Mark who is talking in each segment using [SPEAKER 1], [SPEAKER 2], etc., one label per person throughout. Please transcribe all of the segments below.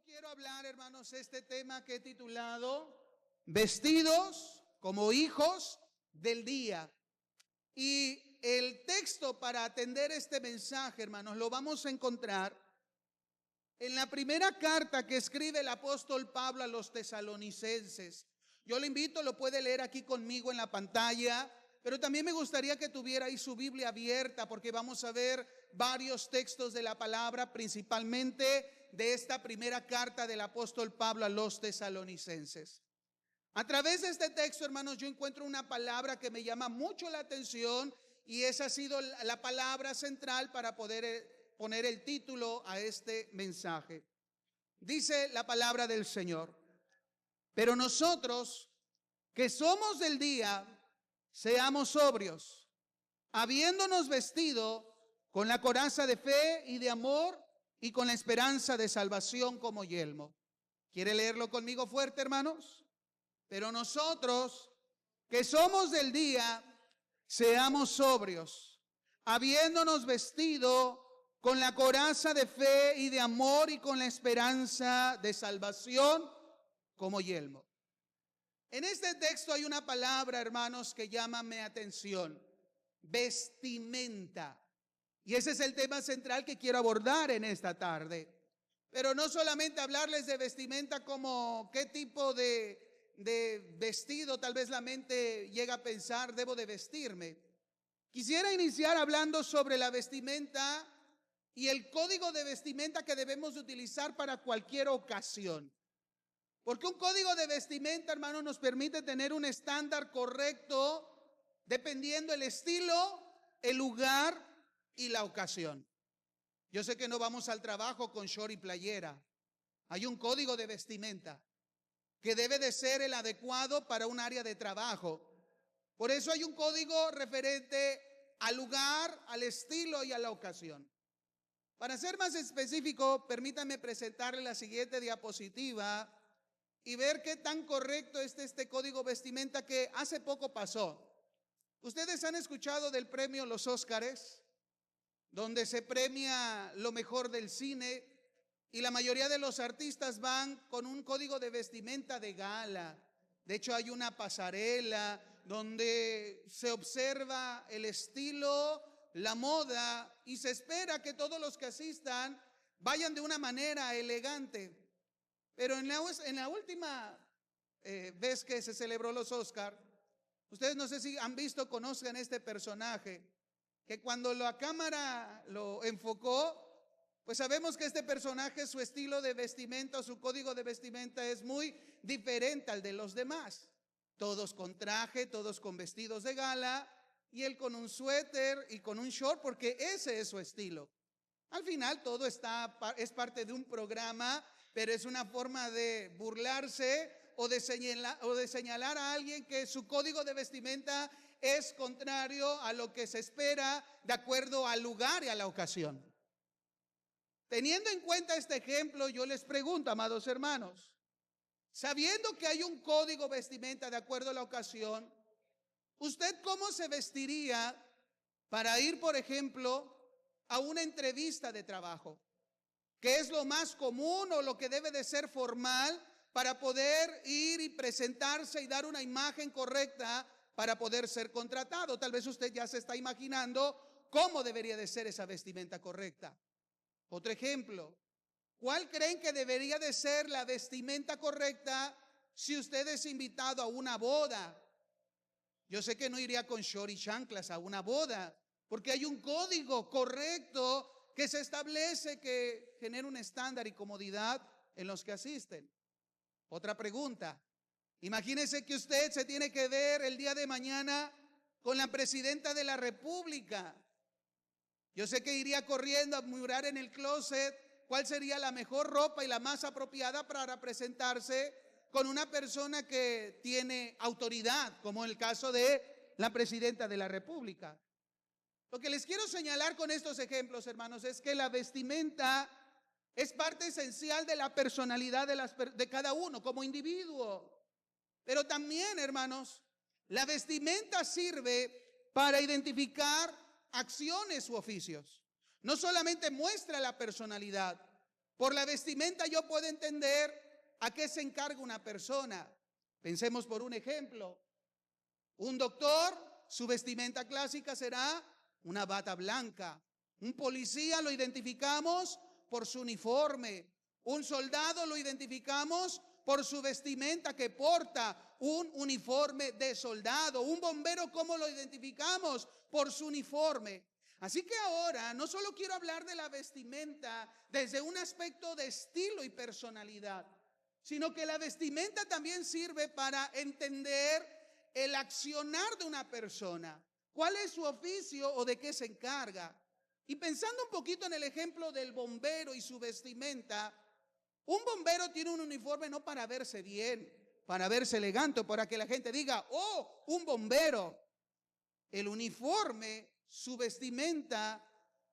[SPEAKER 1] quiero hablar, hermanos, este tema que he titulado Vestidos como hijos del día. Y el texto para atender este mensaje, hermanos, lo vamos a encontrar en la primera carta que escribe el apóstol Pablo a los tesalonicenses. Yo le invito, lo puede leer aquí conmigo en la pantalla, pero también me gustaría que tuviera ahí su Biblia abierta, porque vamos a ver varios textos de la palabra, principalmente de esta primera carta del apóstol Pablo a los tesalonicenses. A través de este texto, hermanos, yo encuentro una palabra que me llama mucho la atención, y esa ha sido la palabra central para poder poner el título a este mensaje. Dice la palabra del Señor: pero nosotros, que somos del día, seamos sobrios, habiéndonos vestido con la coraza de fe y de amor y con la esperanza de salvación como yelmo. ¿Quiere leerlo conmigo fuerte, hermanos? Pero nosotros, que somos del día, seamos sobrios, habiéndonos vestido con la coraza de fe y de amor y con la esperanza de salvación como yelmo. En este texto hay una palabra, hermanos, que llama mi atención: vestimenta. Y ese es el tema central que quiero abordar en esta tarde. Pero no solamente hablarles de vestimenta como qué tipo de vestido tal vez la mente llega a pensar debo de vestirme. Quisiera iniciar hablando sobre la vestimenta y el código de vestimenta que debemos de utilizar para cualquier ocasión. Porque un código de vestimenta, hermano, nos permite tener un estándar correcto dependiendo el estilo, el lugar y la ocasión. Yo sé que no vamos al trabajo con short y playera. Hay un código de vestimenta que debe de ser el adecuado para un área de trabajo. Por eso hay un código referente al lugar, al estilo y a la ocasión. Para ser más específico, permítanme presentarle la siguiente diapositiva y ver qué tan correcto es este código vestimenta que hace poco pasó. ¿Ustedes han escuchado del premio Los Óscares, donde se premia lo mejor del cine? Y la mayoría de los artistas van con un código de vestimenta de gala. De hecho, hay una pasarela donde se observa el estilo, la moda, y se espera que todos los que asistan vayan de una manera elegante. Pero en la última vez que se celebró los Óscar, ustedes no sé si han visto, conozcan este personaje, que cuando la cámara lo enfocó, pues sabemos que este personaje, su estilo de vestimenta, su código de vestimenta es muy diferente al de los demás. Todos con traje, todos con vestidos de gala, y él con un suéter y con un short, porque ese es su estilo. Al final todo es parte de un programa, pero es una forma de burlarse o de señalar a alguien que su código de vestimenta es contrario a lo que se espera de acuerdo al lugar y a la ocasión. Teniendo en cuenta este ejemplo, yo les pregunto, amados hermanos, sabiendo que hay un código vestimenta de acuerdo a la ocasión, ¿usted cómo se vestiría para ir, por ejemplo, a una entrevista de trabajo? ¿Qué es lo más común o lo que debe de ser formal para poder ir y presentarse y dar una imagen correcta para poder ser contratado? Tal vez usted ya se está imaginando cómo debería de ser esa vestimenta correcta. Otro ejemplo, ¿cuál creen que debería de ser la vestimenta correcta si usted es invitado a una boda? Yo sé que no iría con short y chanclas a una boda, porque hay un código correcto que se establece que genera un estándar y comodidad en los que asisten. Otra pregunta, imagínese que usted se tiene que ver el día de mañana con la presidenta de la República. Yo sé que iría corriendo a mirar en el closet cuál sería la mejor ropa y la más apropiada para presentarse con una persona que tiene autoridad, como el caso de la presidenta de la República. Lo que les quiero señalar con estos ejemplos, hermanos, es que la vestimenta es parte esencial de la personalidad de cada uno como individuo. Pero también, hermanos, la vestimenta sirve para identificar acciones u oficios. No solamente muestra la personalidad, Por la vestimenta yo puedo entender a qué se encarga una persona. Pensemos por un ejemplo. Un doctor, su vestimenta clásica será una bata blanca. Un policía lo identificamos por su uniforme. Un soldado lo identificamos por su vestimenta que porta, un uniforme de soldado. Un bombero, ¿cómo lo identificamos? Por su uniforme. Así que ahora no solo quiero hablar de la vestimenta desde un aspecto de estilo y personalidad, sino que la vestimenta también sirve para entender el accionar de una persona. ¿Cuál es su oficio o de qué se encarga? Y pensando un poquito en el ejemplo del bombero y su vestimenta, un bombero tiene un uniforme no para verse bien, para verse elegante, para que la gente diga, oh, un bombero. El uniforme, su vestimenta,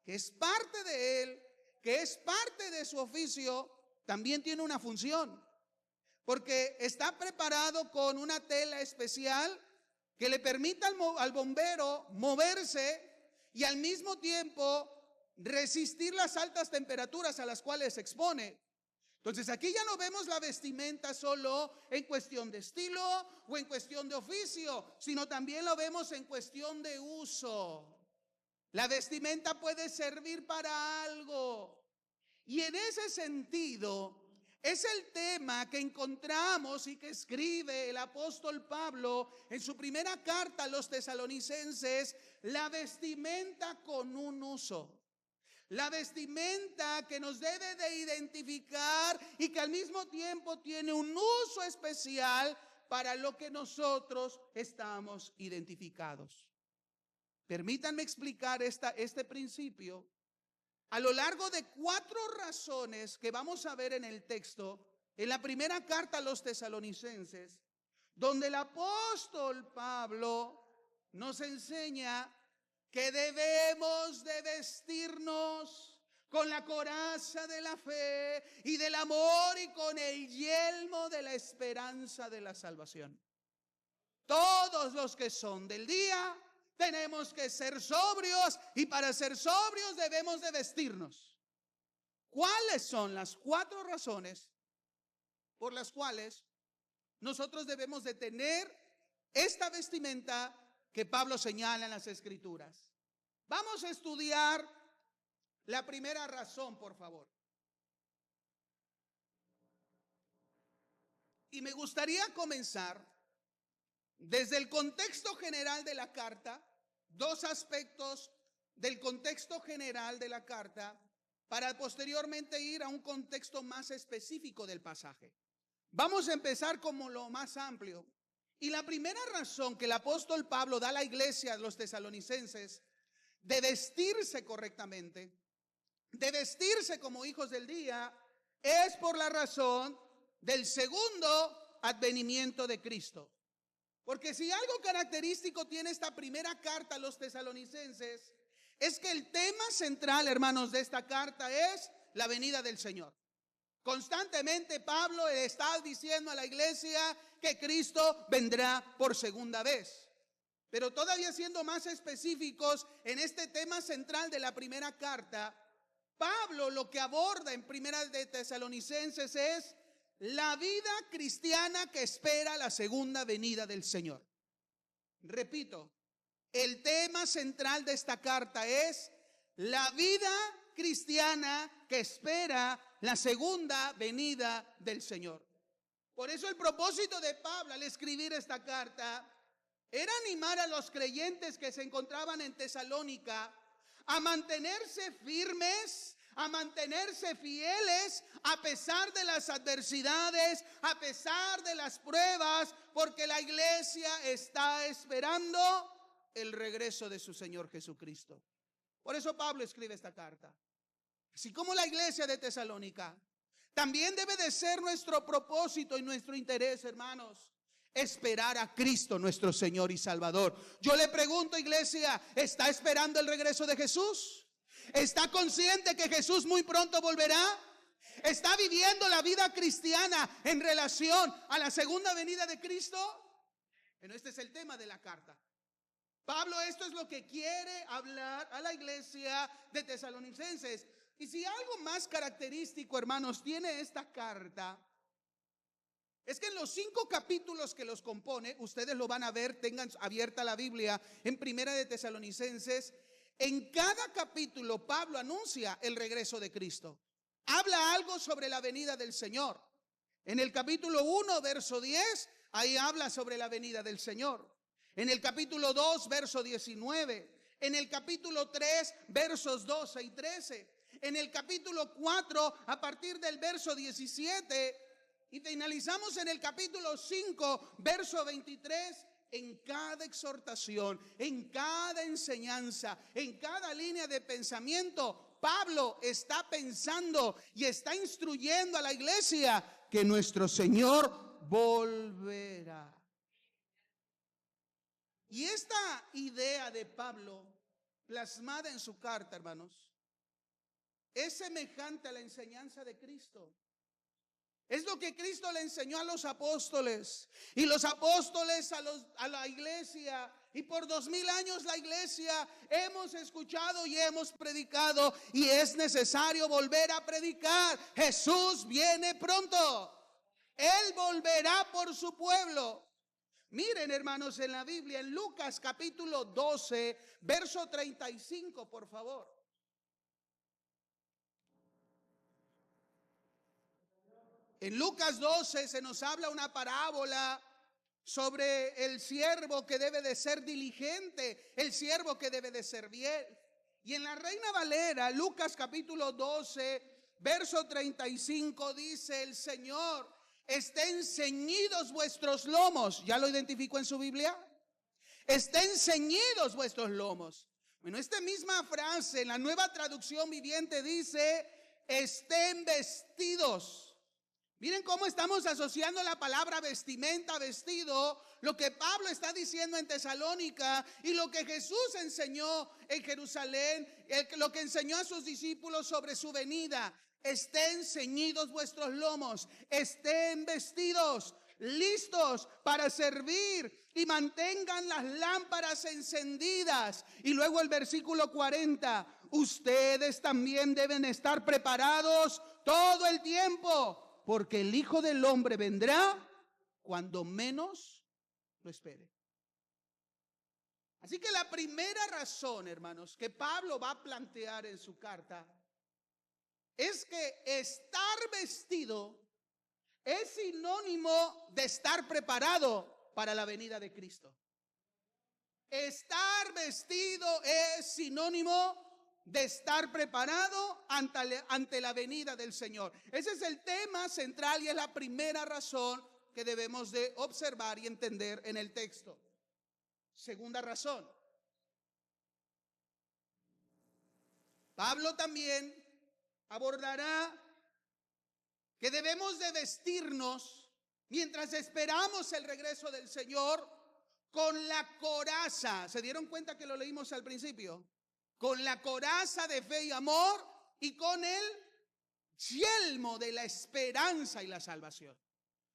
[SPEAKER 1] que es parte de él, que es parte de su oficio, también tiene una función. Porque está preparado con una tela especial que le permita al bombero moverse y al mismo tiempo resistir las altas temperaturas a las cuales se expone. Entonces aquí ya no vemos la vestimenta solo en cuestión de estilo o en cuestión de oficio, sino también lo vemos en cuestión de uso. La vestimenta puede servir para algo. Y en ese sentido es el tema que encontramos y que escribe el apóstol Pablo en su primera carta a los tesalonicenses, la vestimenta con un uso. La vestimenta que nos debe de identificar y que al mismo tiempo tiene un uso especial para lo que nosotros estamos identificados. Permítanme explicar este principio a lo largo de 4 razones que vamos a ver en el texto, en la primera carta a los tesalonicenses, donde el apóstol Pablo nos enseña que debemos de vestirnos con la coraza de la fe y del amor y con el yelmo de la esperanza de la salvación. Todos los que son del día tenemos que ser sobrios y para ser sobrios debemos de vestirnos. ¿Cuáles son las 4 razones por las cuales nosotros debemos de tener esta vestimenta que Pablo señala en las Escrituras? Vamos a estudiar la primera razón, por favor. Y me gustaría comenzar desde el contexto general de la carta, 2 aspectos del contexto general de la carta, para posteriormente ir a un contexto más específico del pasaje. Vamos a empezar como lo más amplio. Y la primera razón que el apóstol Pablo da a la iglesia, a los tesalonicenses, de vestirse correctamente, de vestirse como hijos del día, es por la razón del segundo advenimiento de Cristo. Porque si algo característico tiene esta primera carta a los tesalonicenses, es que el tema central, hermanos, de esta carta es la venida del Señor. Constantemente Pablo está diciendo a la iglesia que Cristo vendrá por segunda vez. Pero todavía siendo más específicos en este tema central de la primera carta, Pablo lo que aborda en primera de Tesalonicenses es la vida cristiana que espera la segunda venida del Señor. Repito, el tema central de esta carta es la vida cristiana que espera la segunda venida del Señor. Por eso el propósito de Pablo al escribir esta carta era animar a los creyentes que se encontraban en Tesalónica a mantenerse firmes, a mantenerse fieles a pesar de las adversidades, a pesar de las pruebas, porque la iglesia está esperando el regreso de su Señor Jesucristo. Por eso Pablo escribe esta carta. Así como la iglesia de Tesalónica, también debe de ser nuestro propósito y nuestro interés, hermanos, esperar a Cristo nuestro Señor y Salvador. Yo le pregunto, iglesia, ¿está esperando el regreso de Jesús? ¿Está consciente que Jesús muy pronto volverá? ¿Está viviendo la vida cristiana en relación a la segunda venida de Cristo? Bueno, este es el tema de la carta. Pablo esto es lo que quiere hablar a la iglesia de tesalonicenses. Y si algo más característico, hermanos, tiene esta carta, es que en los 5 capítulos que los compone, ustedes lo van a ver, tengan abierta la Biblia en Primera de Tesalonicenses. En cada capítulo Pablo anuncia el regreso de Cristo. Habla algo sobre la venida del Señor. En el capítulo 1, verso 10, ahí habla sobre la venida del Señor. En el capítulo 2, verso 19. En el capítulo 3, versos 12 y 13. En el capítulo 4, a partir del verso 17. Y finalizamos en el capítulo 5, verso 23. En cada exhortación, en cada enseñanza, en cada línea de pensamiento, Pablo está pensando y está instruyendo a la iglesia que nuestro Señor volverá. Y esta idea de Pablo, plasmada en su carta, hermanos, es semejante a la enseñanza de Cristo. Es lo que Cristo le enseñó a los apóstoles y los apóstoles a la iglesia. Y por 2000 años la iglesia hemos escuchado y hemos predicado, y es necesario volver a predicar. Jesús viene pronto. Él volverá por su pueblo. Miren, hermanos, en la Biblia, en Lucas capítulo 12, verso 35, por favor. En Lucas 12 se nos habla una parábola sobre el siervo que debe de ser diligente, el siervo que debe de ser fiel. Y en la Reina Valera, Lucas capítulo 12, verso 35, dice el Señor: estén ceñidos vuestros lomos. ¿Ya lo identificó en su Biblia? Estén ceñidos vuestros lomos. Bueno, esta misma frase en la Nueva Traducción Viviente dice: estén vestidos. Miren cómo estamos asociando la palabra vestimenta, vestido, lo que Pablo está diciendo en Tesalónica y lo que Jesús enseñó en Jerusalén, lo que enseñó a sus discípulos sobre su venida. Estén ceñidos vuestros lomos, estén vestidos, listos para servir, y mantengan las lámparas encendidas. Y luego el versículo 40, ustedes también deben estar preparados todo el tiempo, porque el Hijo del Hombre vendrá cuando menos lo espere. Así que la primera razón, hermanos, que Pablo va a plantear en su carta es que estar vestido es sinónimo de estar preparado para la venida de Cristo. Estar vestido es sinónimo de estar preparado ante la venida del Señor. Ese es el tema central y es la primera razón que debemos de observar y entender en el texto. Segunda razón, Pablo también abordará que debemos de vestirnos mientras esperamos el regreso del Señor con la coraza. ¿Se dieron cuenta que lo leímos al principio? Con la coraza de fe y amor y con el yelmo de la esperanza y la salvación.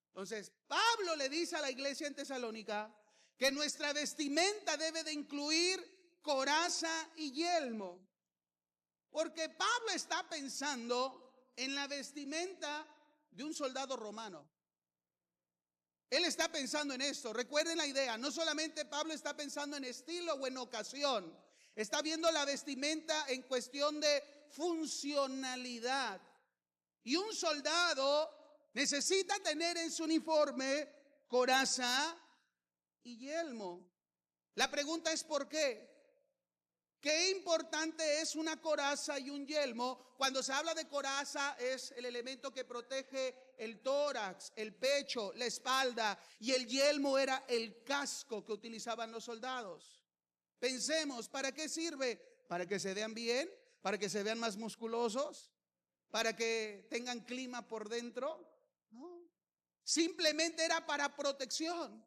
[SPEAKER 1] Entonces, Pablo le dice a la iglesia en Tesalónica que nuestra vestimenta debe de incluir coraza y yelmo. Porque Pablo está pensando en la vestimenta de un soldado romano. Él está pensando en esto. Recuerden la idea, no solamente Pablo está pensando en estilo o en ocasión. Está viendo la vestimenta en cuestión de funcionalidad. Y un soldado necesita tener en su uniforme coraza y yelmo. La pregunta es ¿por qué? Qué importante es una coraza y un yelmo. Cuando se habla de coraza, es el elemento que protege el tórax, el pecho, la espalda, y el yelmo era el casco que utilizaban los soldados. Pensemos, ¿para qué sirve? ¿Para que se vean bien? ¿Para que se vean más musculosos? ¿Para que tengan clima por dentro? No, simplemente era para protección.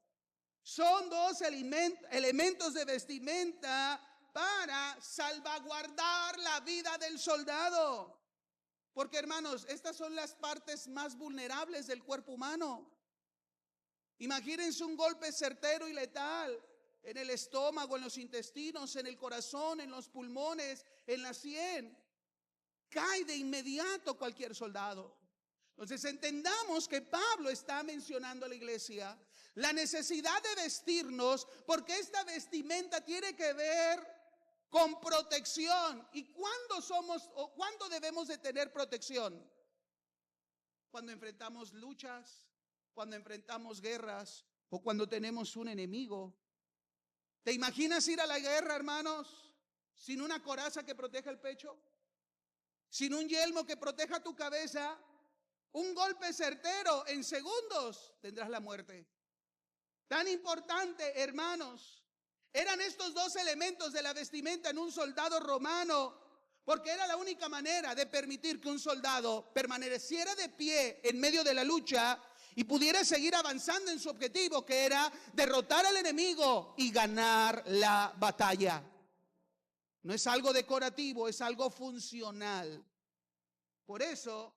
[SPEAKER 1] Son dos elementos de vestimenta para salvaguardar la vida del soldado. Porque, hermanos, estas son las partes más vulnerables del cuerpo humano. Imagínense un golpe certero y letal en el estómago, en los intestinos, en el corazón, en los pulmones, en la sien. cae de inmediato cualquier soldado. Entonces entendamos que Pablo está mencionando a la iglesia la necesidad de vestirnos, porque esta vestimenta tiene que ver con protección. ¿Y cuándo somos o cuándo debemos de tener protección? Cuando enfrentamos luchas, cuando enfrentamos guerras o cuando tenemos un enemigo. ¿Te imaginas ir a la guerra, hermanos, sin una coraza que proteja el pecho? Sin un yelmo que proteja tu cabeza. Un golpe certero, en segundos tendrás la muerte. Tan importante, hermanos, eran estos dos elementos de la vestimenta en un soldado romano, porque era la única manera de permitir que un soldado permaneciera de pie en medio de la lucha y pudiera seguir avanzando en su objetivo, que era derrotar al enemigo y ganar la batalla. No es algo decorativo, es algo funcional. Por eso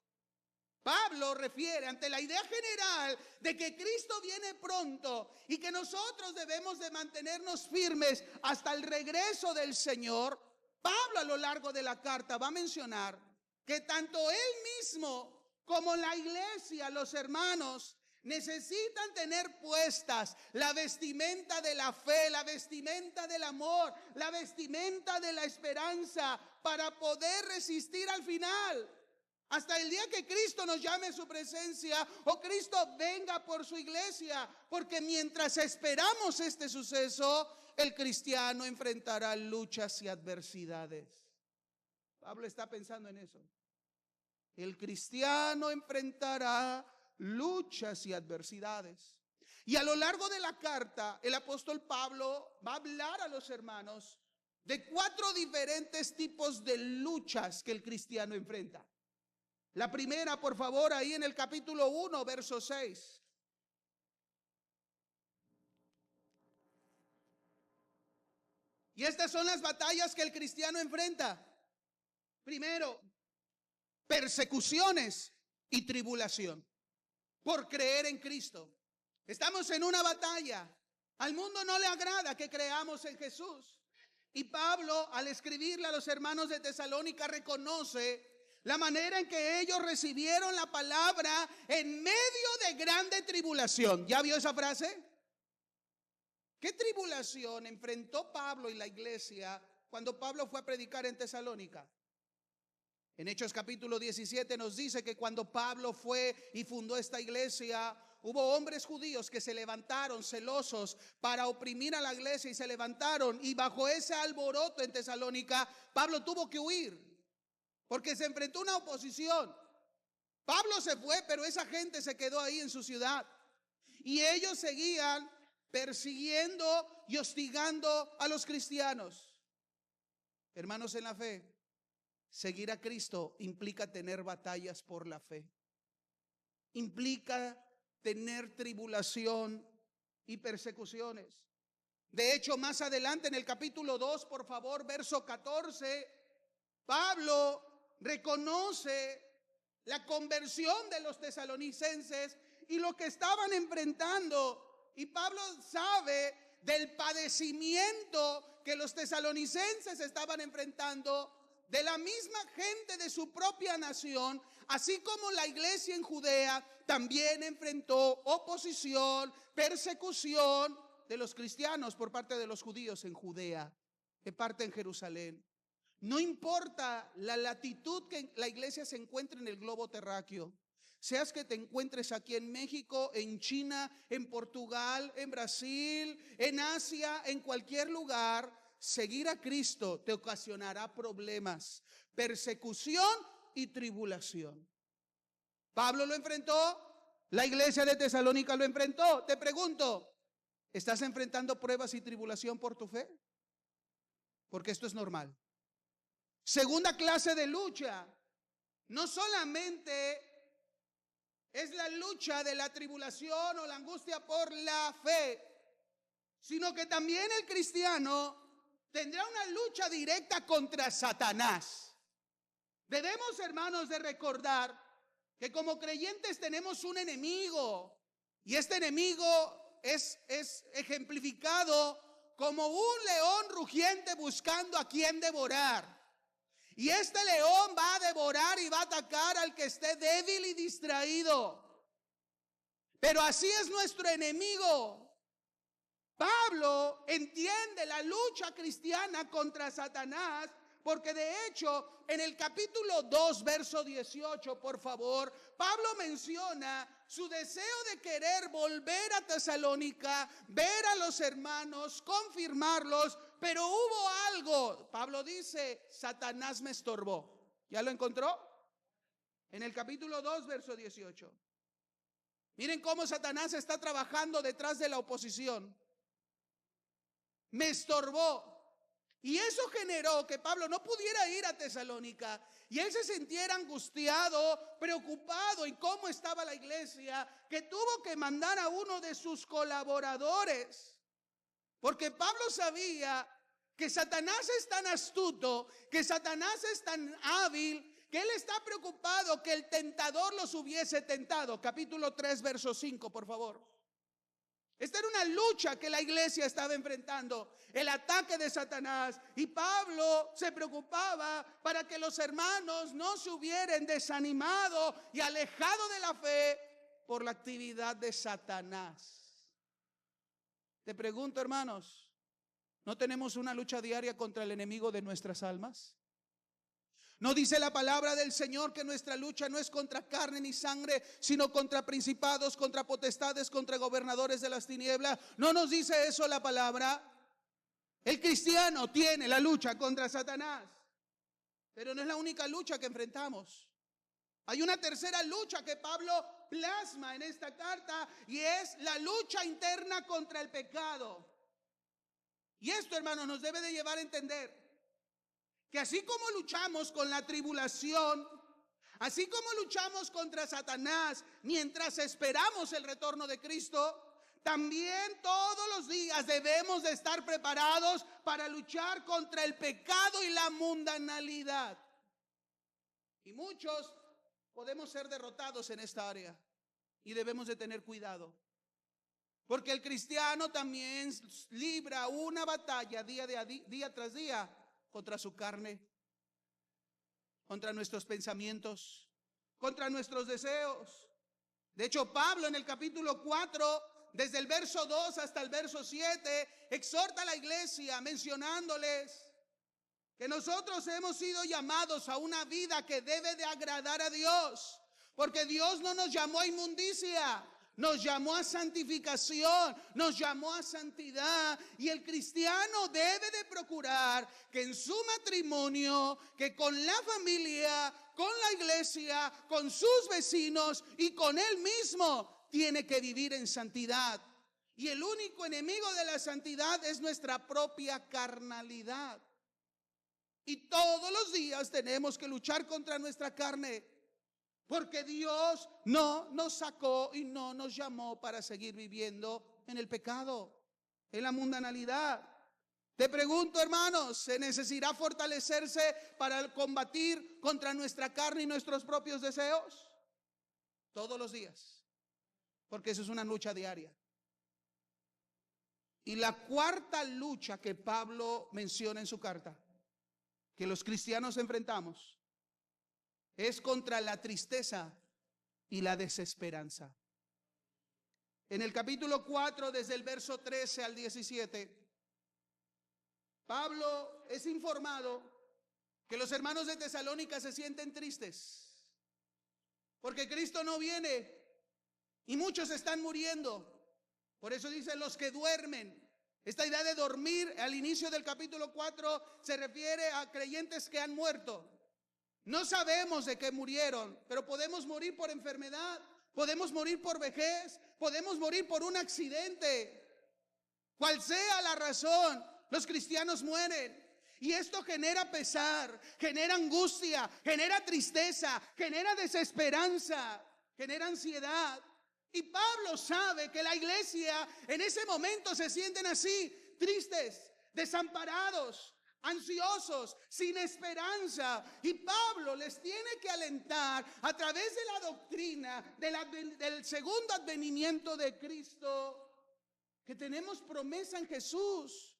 [SPEAKER 1] Pablo refiere ante la idea general de que Cristo viene pronto y que nosotros debemos de mantenernos firmes hasta el regreso del Señor. Pablo a lo largo de la carta va a mencionar que tanto él mismo como la iglesia, los hermanos, necesitan tener puestas la vestimenta de la fe, la vestimenta del amor, la vestimenta de la esperanza para poder resistir al final. Hasta el día que Cristo nos llame a su presencia o Cristo venga por su iglesia. Porque mientras esperamos este suceso, el cristiano enfrentará luchas y adversidades. Pablo está pensando en eso. El cristiano enfrentará luchas y adversidades. Y a lo largo de la carta, el apóstol Pablo va a hablar a los hermanos de 4 diferentes tipos de luchas que el cristiano enfrenta. La primera, por favor, ahí en el capítulo 1, verso 6. Y estas son las batallas que el cristiano enfrenta. Primero, persecuciones y tribulación por creer en Cristo. Estamos en una batalla. Al mundo no le agrada que creamos en Jesús. Y Pablo, al escribirle a los hermanos de Tesalónica, reconoce la manera en que ellos recibieron la palabra en medio de grande tribulación. ¿Ya vio esa frase? ¿Qué tribulación enfrentó Pablo y la iglesia cuando Pablo fue a predicar en Tesalónica? En Hechos capítulo 17 nos dice que cuando Pablo fue y fundó esta iglesia, hubo hombres judíos que se levantaron celosos para oprimir a la iglesia y se levantaron, y bajo ese alboroto en Tesalónica, Pablo tuvo que huir. Porque se enfrentó a una oposición. Pablo se fue, pero esa gente se quedó ahí en su ciudad. Y ellos seguían persiguiendo y hostigando a los cristianos. Hermanos en la fe, seguir a Cristo implica tener batallas por la fe. Implica tener tribulación y persecuciones. De hecho, más adelante en el capítulo 2, por favor, verso 14, Pablo reconoce la conversión de los tesalonicenses y lo que estaban enfrentando. Y Pablo sabe del padecimiento que los tesalonicenses estaban enfrentando de la misma gente de su propia nación, así como la iglesia en Judea también enfrentó oposición, persecución de los cristianos por parte de los judíos en Judea, de parte en Jerusalén. No importa la latitud que la iglesia se encuentre en el globo terráqueo, seas que te encuentres aquí en México, en China, en Portugal, en Brasil, en Asia, en cualquier lugar, seguir a Cristo te ocasionará problemas, persecución y tribulación. Pablo lo enfrentó, la iglesia de Tesalónica lo enfrentó. Te pregunto, ¿estás enfrentando pruebas y tribulación por tu fe? Porque esto es normal. Segunda clase de lucha, no solamente es la lucha de la tribulación o la angustia por la fe, sino que también el cristiano tendrá una lucha directa contra Satanás. Debemos, hermanos, de recordar que como creyentes tenemos un enemigo, y este enemigo es ejemplificado como un león rugiente buscando a quien devorar. Y este león va a devorar y va a atacar al que esté débil y distraído. Pero así es nuestro enemigo. Pablo entiende la lucha cristiana contra Satanás, porque de hecho en el capítulo 2, verso 18, por favor, Pablo menciona su deseo de querer volver a Tesalónica, ver a los hermanos, confirmarlos, pero hubo algo. Pablo dice, Satanás me estorbó. ¿Ya lo encontró? En el capítulo 2, verso 18. Miren cómo Satanás está trabajando detrás de la oposición. Me estorbó. Y eso generó que Pablo no pudiera ir a Tesalónica y él se sintiera angustiado, preocupado en cómo estaba la iglesia, que tuvo que mandar a uno de sus colaboradores, porque Pablo sabía que Satanás es tan astuto, que Satanás es tan hábil, que él está preocupado que el tentador los hubiese tentado. Capítulo 3, verso 5, por favor. Esta era una lucha que la iglesia estaba enfrentando, el ataque de Satanás. Y Pablo se preocupaba para que los hermanos no se hubieran desanimado y alejado de la fe por la actividad de Satanás. Te pregunto, hermanos, ¿no tenemos una lucha diaria contra el enemigo de nuestras almas? ¿No dice la palabra del Señor que nuestra lucha no es contra carne ni sangre, sino contra principados, contra potestades, contra gobernadores de las tinieblas? ¿No nos dice eso la palabra? El cristiano tiene la lucha contra Satanás, pero no es la única lucha que enfrentamos. Hay una tercera lucha que Pablo plasma en esta carta, y es la lucha interna contra el pecado. Y esto, hermanos, nos debe de llevar a entender que así como luchamos con la tribulación, así como luchamos contra Satanás mientras esperamos el retorno de Cristo, también todos los días debemos de estar preparados para luchar contra el pecado y la mundanalidad. Y muchos podemos ser derrotados en esta área y debemos de tener cuidado, porque el cristiano también libra una batalla día tras día contra su carne, contra nuestros pensamientos, contra nuestros deseos. De hecho, Pablo en el capítulo 4, desde el verso 2 hasta el verso 7, exhorta a la iglesia mencionándoles que nosotros hemos sido llamados a una vida que debe de agradar a Dios, porque Dios no nos llamó a inmundicia, nos llamó a santificación, nos llamó a santidad. Y el cristiano debe de procurar que en su matrimonio, que con la familia, con la iglesia, con sus vecinos y con él mismo, tiene que vivir en santidad. Y el único enemigo de la santidad es nuestra propia carnalidad. Y todos los días tenemos que luchar contra nuestra carne, porque Dios no nos sacó y no nos llamó para seguir viviendo en el pecado, en la mundanalidad. Te pregunto, hermanos, ¿se necesitará fortalecerse para combatir contra nuestra carne y nuestros propios deseos? Todos los días, porque eso es una lucha diaria. Y la cuarta lucha que Pablo menciona en su carta, que los cristianos enfrentamos, es contra la tristeza y la desesperanza. En el capítulo 4, desde el verso 13 al 17, Pablo es informado que los hermanos de Tesalónica se sienten tristes, porque Cristo no viene y muchos están muriendo. Por eso dice los que duermen. Esta idea de dormir al inicio del capítulo 4 se refiere a creyentes que han muerto. No sabemos de qué murieron, pero podemos morir por enfermedad, podemos morir por vejez, podemos morir por un accidente. Cual sea la razón, los cristianos mueren. Y esto genera pesar, genera angustia, genera tristeza, genera desesperanza, genera ansiedad. Y Pablo sabe que la iglesia en ese momento se sienten así, tristes, desamparados, ansiosos, sin esperanza. Y Pablo les tiene que alentar a través de la doctrina del segundo advenimiento de Cristo, que tenemos promesa en Jesús,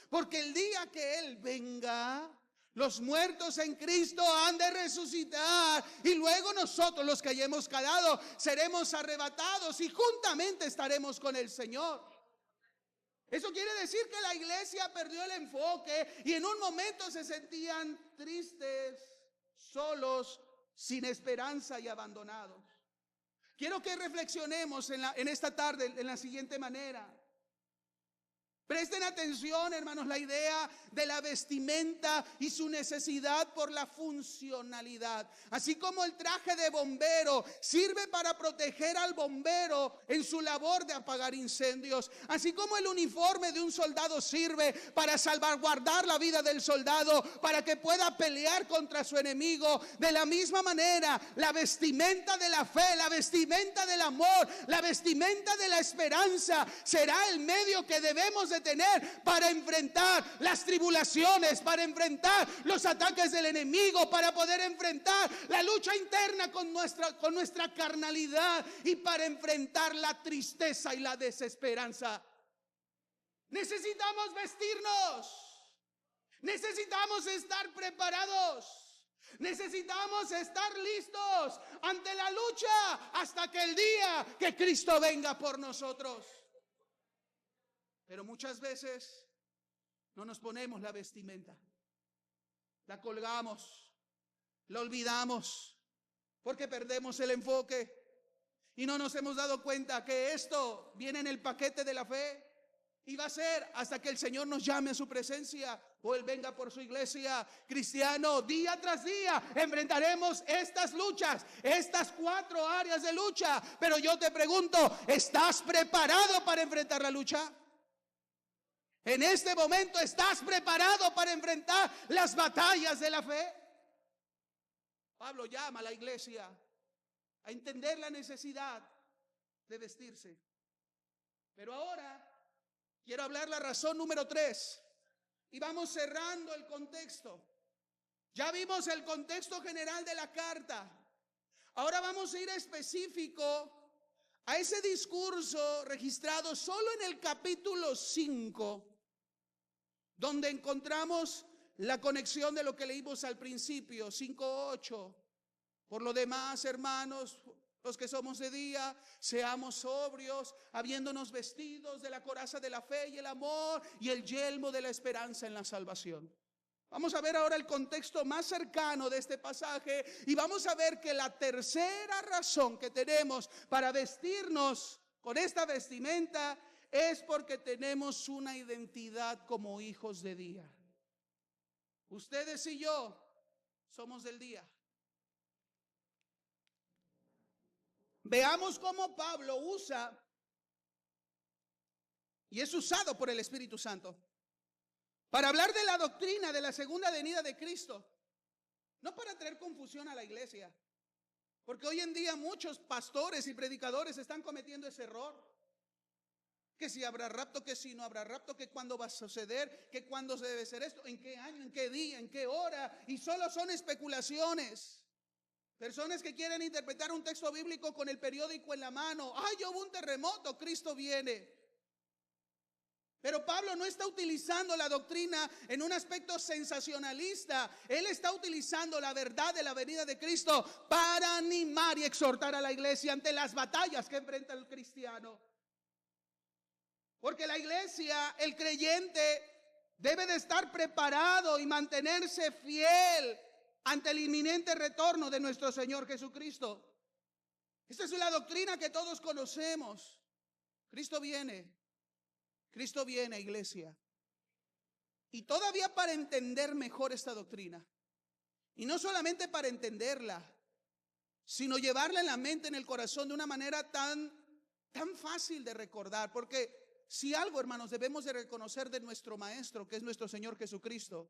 [SPEAKER 1] porque el día que Él venga, Los muertos en Cristo han de resucitar y luego nosotros, los que hayamos quedado, seremos arrebatados y juntamente estaremos con el Señor. Eso quiere decir que la iglesia perdió el enfoque y en un momento se sentían tristes, solos, sin esperanza y abandonados. Quiero que reflexionemos en esta tarde en la siguiente manera. Presten atención, hermanos, la idea de la vestimenta y su necesidad por la funcionalidad. Así como el traje de bombero sirve para proteger al bombero en su labor de apagar incendios, así como el uniforme de un soldado sirve para salvaguardar la vida del soldado, para que pueda pelear contra su enemigo, de la misma manera, la vestimenta de la fe, la vestimenta del amor, la vestimenta de la esperanza será el medio que debemos de tener para enfrentar las tribulaciones, para enfrentar los ataques del enemigo, para poder enfrentar la lucha interna con nuestra carnalidad y para enfrentar la tristeza y la desesperanza. Necesitamos vestirnos, necesitamos estar preparados, necesitamos estar listos ante la lucha hasta que el día que Cristo venga por nosotros. Pero muchas veces no nos ponemos la vestimenta, la colgamos, la olvidamos, porque perdemos el enfoque y no nos hemos dado cuenta que esto viene en el paquete de la fe y va a ser hasta que el Señor nos llame a su presencia o Él venga por su iglesia. Cristiano, día tras día enfrentaremos estas luchas, estas 4 áreas de lucha, pero yo te pregunto, ¿estás preparado para enfrentar la lucha? En este momento, ¿estás preparado para enfrentar las batallas de la fe? Pablo llama a la iglesia a entender la necesidad de vestirse. Pero ahora quiero hablar la razón número 3 y vamos cerrando el contexto. Ya vimos el contexto general de la carta. Ahora vamos a ir específico a ese discurso registrado solo en el capítulo 5, donde encontramos la conexión de lo que leímos al principio, 5:8. Por lo demás, hermanos, los que somos de día, seamos sobrios, habiéndonos vestidos de la coraza de la fe y el amor y el yelmo de la esperanza en la salvación. Vamos a ver ahora el contexto más cercano de este pasaje y vamos a ver que la tercera razón que tenemos para vestirnos con esta vestimenta es porque tenemos una identidad como hijos de día. Ustedes y yo somos del día. Veamos cómo Pablo usa y es usado por el Espíritu Santo para hablar de la doctrina de la segunda venida de Cristo. No para traer confusión a la iglesia, porque hoy en día muchos pastores y predicadores están cometiendo ese error. Que si habrá rapto, que si no habrá rapto, que cuándo va a suceder, que cuándo se debe ser esto, en qué año, en qué día, en qué hora, y solo son especulaciones. Personas que quieren interpretar un texto bíblico con el periódico en la mano. ¡Ay, hubo un terremoto! Cristo viene. Pero Pablo no está utilizando la doctrina en un aspecto sensacionalista. Él está utilizando la verdad de la venida de Cristo para animar y exhortar a la iglesia ante las batallas que enfrenta el cristiano. Porque la iglesia, el creyente, debe de estar preparado y mantenerse fiel ante el inminente retorno de nuestro Señor Jesucristo. Esta es la doctrina que todos conocemos. Cristo viene, iglesia. Y todavía para entender mejor esta doctrina, y no solamente para entenderla, sino llevarla en la mente, en el corazón, de una manera tan fácil de recordar, porque si algo, hermanos, debemos de reconocer de nuestro Maestro, que es nuestro Señor Jesucristo,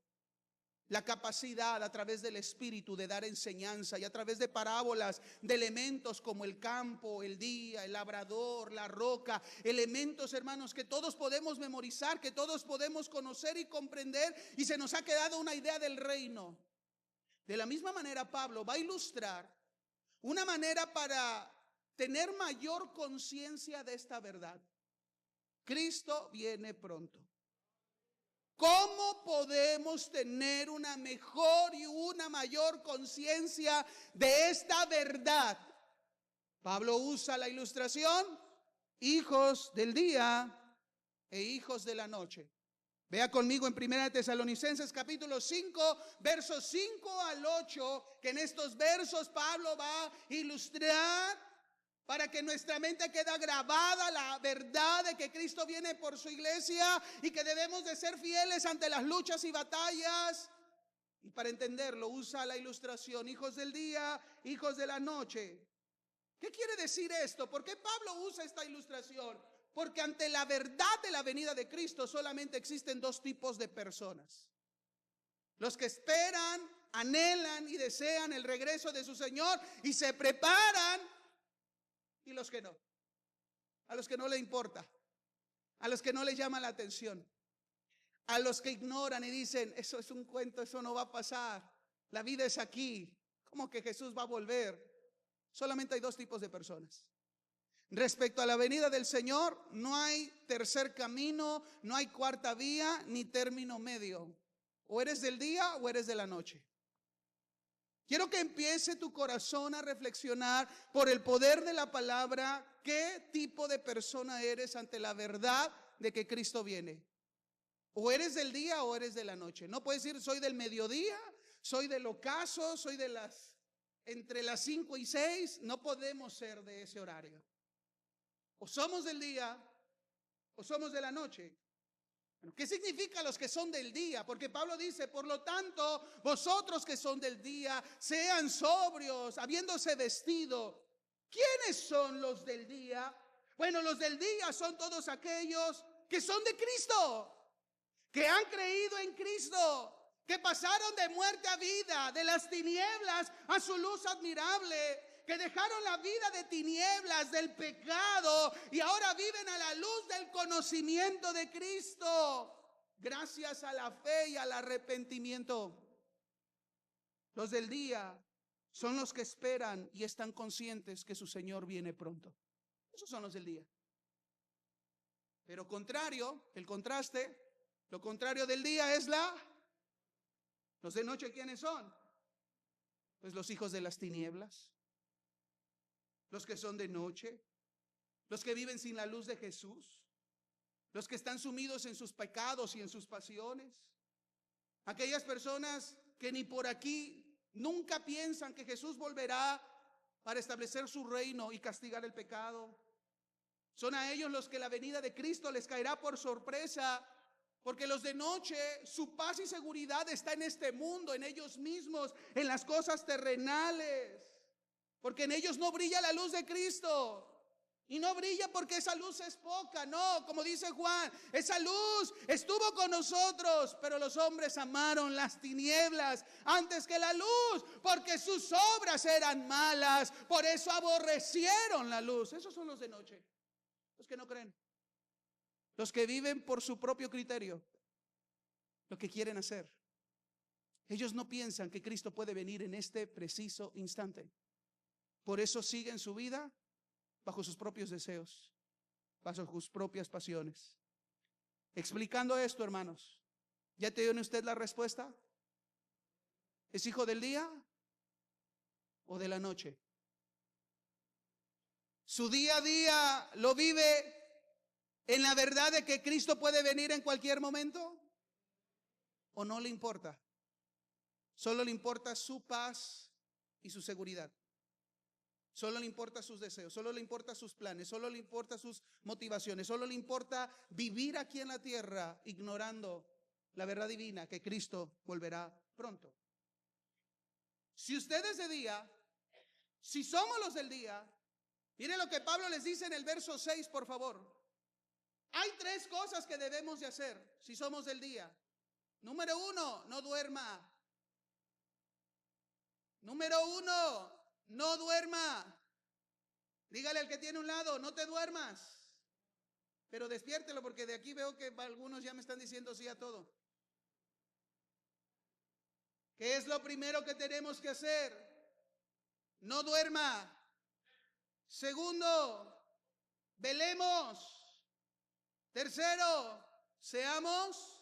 [SPEAKER 1] la capacidad a través del Espíritu de dar enseñanza y a través de parábolas, de elementos como el campo, el día, el labrador, la roca, elementos, hermanos, que todos podemos memorizar, que todos podemos conocer y comprender, y se nos ha quedado una idea del reino. De la misma manera, Pablo va a ilustrar una manera para tener mayor conciencia de esta verdad. Cristo viene pronto. ¿Cómo podemos tener una mejor y una mayor conciencia de esta verdad? Pablo usa la ilustración, hijos del día e hijos de la noche. Vea conmigo en 1 Tesalonicenses capítulo 5, versos 5 al 8, que en estos versos Pablo va a ilustrar para que en nuestra mente quede grabada la verdad de que Cristo viene por su iglesia y que debemos de ser fieles ante las luchas y batallas. Y para entenderlo usa la ilustración, hijos del día, hijos de la noche. ¿Qué quiere decir esto? ¿Por qué Pablo usa esta ilustración? Porque ante la verdad de la venida de Cristo solamente existen dos tipos de personas: los que esperan, anhelan y desean el regreso de su Señor y se preparan, y los que no, a los que no le importa, a los que no les llama la atención, a los que ignoran y dicen, eso es un cuento, eso no va a pasar, la vida es aquí, ¿cómo que Jesús va a volver? Solamente hay dos tipos de personas. Respecto a la venida del Señor, no hay tercer camino, no hay cuarta vía, ni término medio. O eres del día o eres de la noche. Quiero que empiece tu corazón a reflexionar por el poder de la palabra, qué tipo de persona eres ante la verdad de que Cristo viene. O eres del día o eres de la noche. No puedes decir soy del mediodía, soy del ocaso, soy de entre las 5 y 6. No podemos ser de ese horario. O somos del día o somos de la noche. ¿Qué significa los que son del día? Porque Pablo dice, por lo tanto, vosotros que son del día, sean sobrios, habiéndose vestido. ¿Quiénes son los del día? Bueno, los del día son todos aquellos que son de Cristo, que han creído en Cristo, que pasaron de muerte a vida, de las tinieblas a su luz admirable, que dejaron la vida de tinieblas, del pecado, y ahora viven a la luz del conocimiento de Cristo, gracias a la fe y al arrepentimiento. Los del día son los que esperan y están conscientes que su Señor viene pronto. Esos son los del día. Pero contrario, el contraste, lo contrario del día es los de noche. ¿Quiénes son? Pues los hijos de las tinieblas, los que son de noche, los que viven sin la luz de Jesús, los que están sumidos en sus pecados y en sus pasiones, aquellas personas que ni por aquí nunca piensan que Jesús volverá para establecer su reino y castigar el pecado. Son a ellos los que la venida de Cristo les caerá por sorpresa, porque los de noche, su paz y seguridad está en este mundo, en ellos mismos, en las cosas terrenales, porque en ellos no brilla la luz de Cristo. Y no brilla porque esa luz es poca, no, como dice Juan, esa luz estuvo con nosotros, pero los hombres amaron las tinieblas antes que la luz, porque sus obras eran malas, por eso aborrecieron la luz. Esos son los de noche, los que no creen, los que viven por su propio criterio, lo que quieren hacer. Ellos no piensan que Cristo puede venir en este preciso instante, por eso siguen su vida bajo sus propios deseos, bajo sus propias pasiones. Explicando esto, hermanos, ¿ya tiene usted la respuesta? ¿Es hijo del día o de la noche? ¿Su día a día lo vive en la verdad de que Cristo puede venir en cualquier momento? ¿O no le importa? Solo le importa su paz y su seguridad. Solo le importa sus deseos, solo le importa sus planes, solo le importa sus motivaciones, solo le importa vivir aquí en la tierra ignorando la verdad divina que Cristo volverá pronto. Si usted es de día, si somos los del día, mire lo que Pablo les dice en el verso 6, por favor. Hay tres cosas que debemos de hacer si somos del día. Número 1, no duerma. Número 1, no duerma. Dígale al que tiene un lado, no te duermas. Pero despiértelo, porque de aquí veo que algunos ya me están diciendo sí a todo. ¿Qué es lo primero que tenemos que hacer? No duerma. Segundo, velemos. Tercero, seamos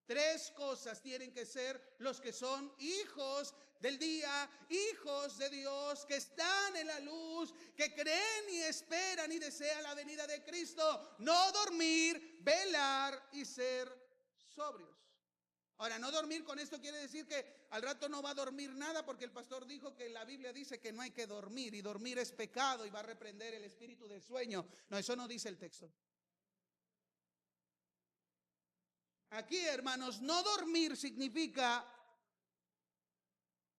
[SPEAKER 1] Tres cosas tienen que ser los que son hijos del día, hijos de Dios, que están en la luz, que creen y esperan y desean la venida de Cristo. No dormir, velar y ser sobrios. Ahora, no dormir con esto quiere decir que al rato no va a dormir nada, porque el pastor dijo que la Biblia dice que no hay que dormir y dormir es pecado y va a reprender el espíritu del sueño. No, eso no dice el texto. Aquí, hermanos, no dormir significa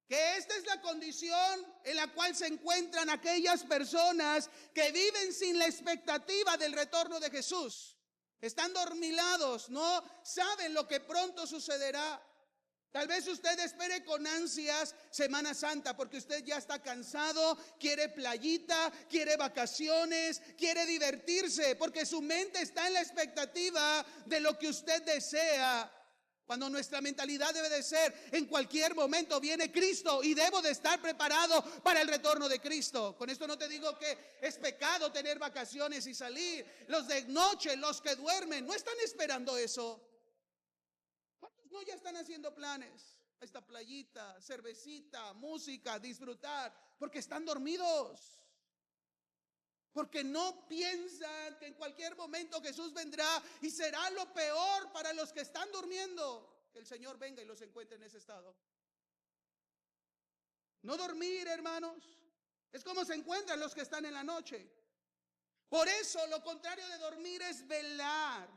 [SPEAKER 1] que esta es la condición en la cual se encuentran aquellas personas que viven sin la expectativa del retorno de Jesús. Están dormilados, no saben lo que pronto sucederá. Tal vez usted espere con ansias Semana Santa porque usted ya está cansado, quiere playita, quiere vacaciones, quiere divertirse, porque su mente está en la expectativa de lo que usted desea. Cuando nuestra mentalidad debe de ser, en cualquier momento viene Cristo y debo de estar preparado para el retorno de Cristo. Con esto no te digo que es pecado tener vacaciones y salir. Los de noche, los que duermen, no están esperando eso. ¿Cuántos no ya están haciendo planes? Esta playita, cervecita, música, disfrutar, porque están dormidos. Porque no piensan que en cualquier momento Jesús vendrá y será lo peor para los que están durmiendo, que el Señor venga y los encuentre en ese estado. No dormir, hermanos, es como se encuentran los que están en la noche. Por eso lo contrario de dormir es velar.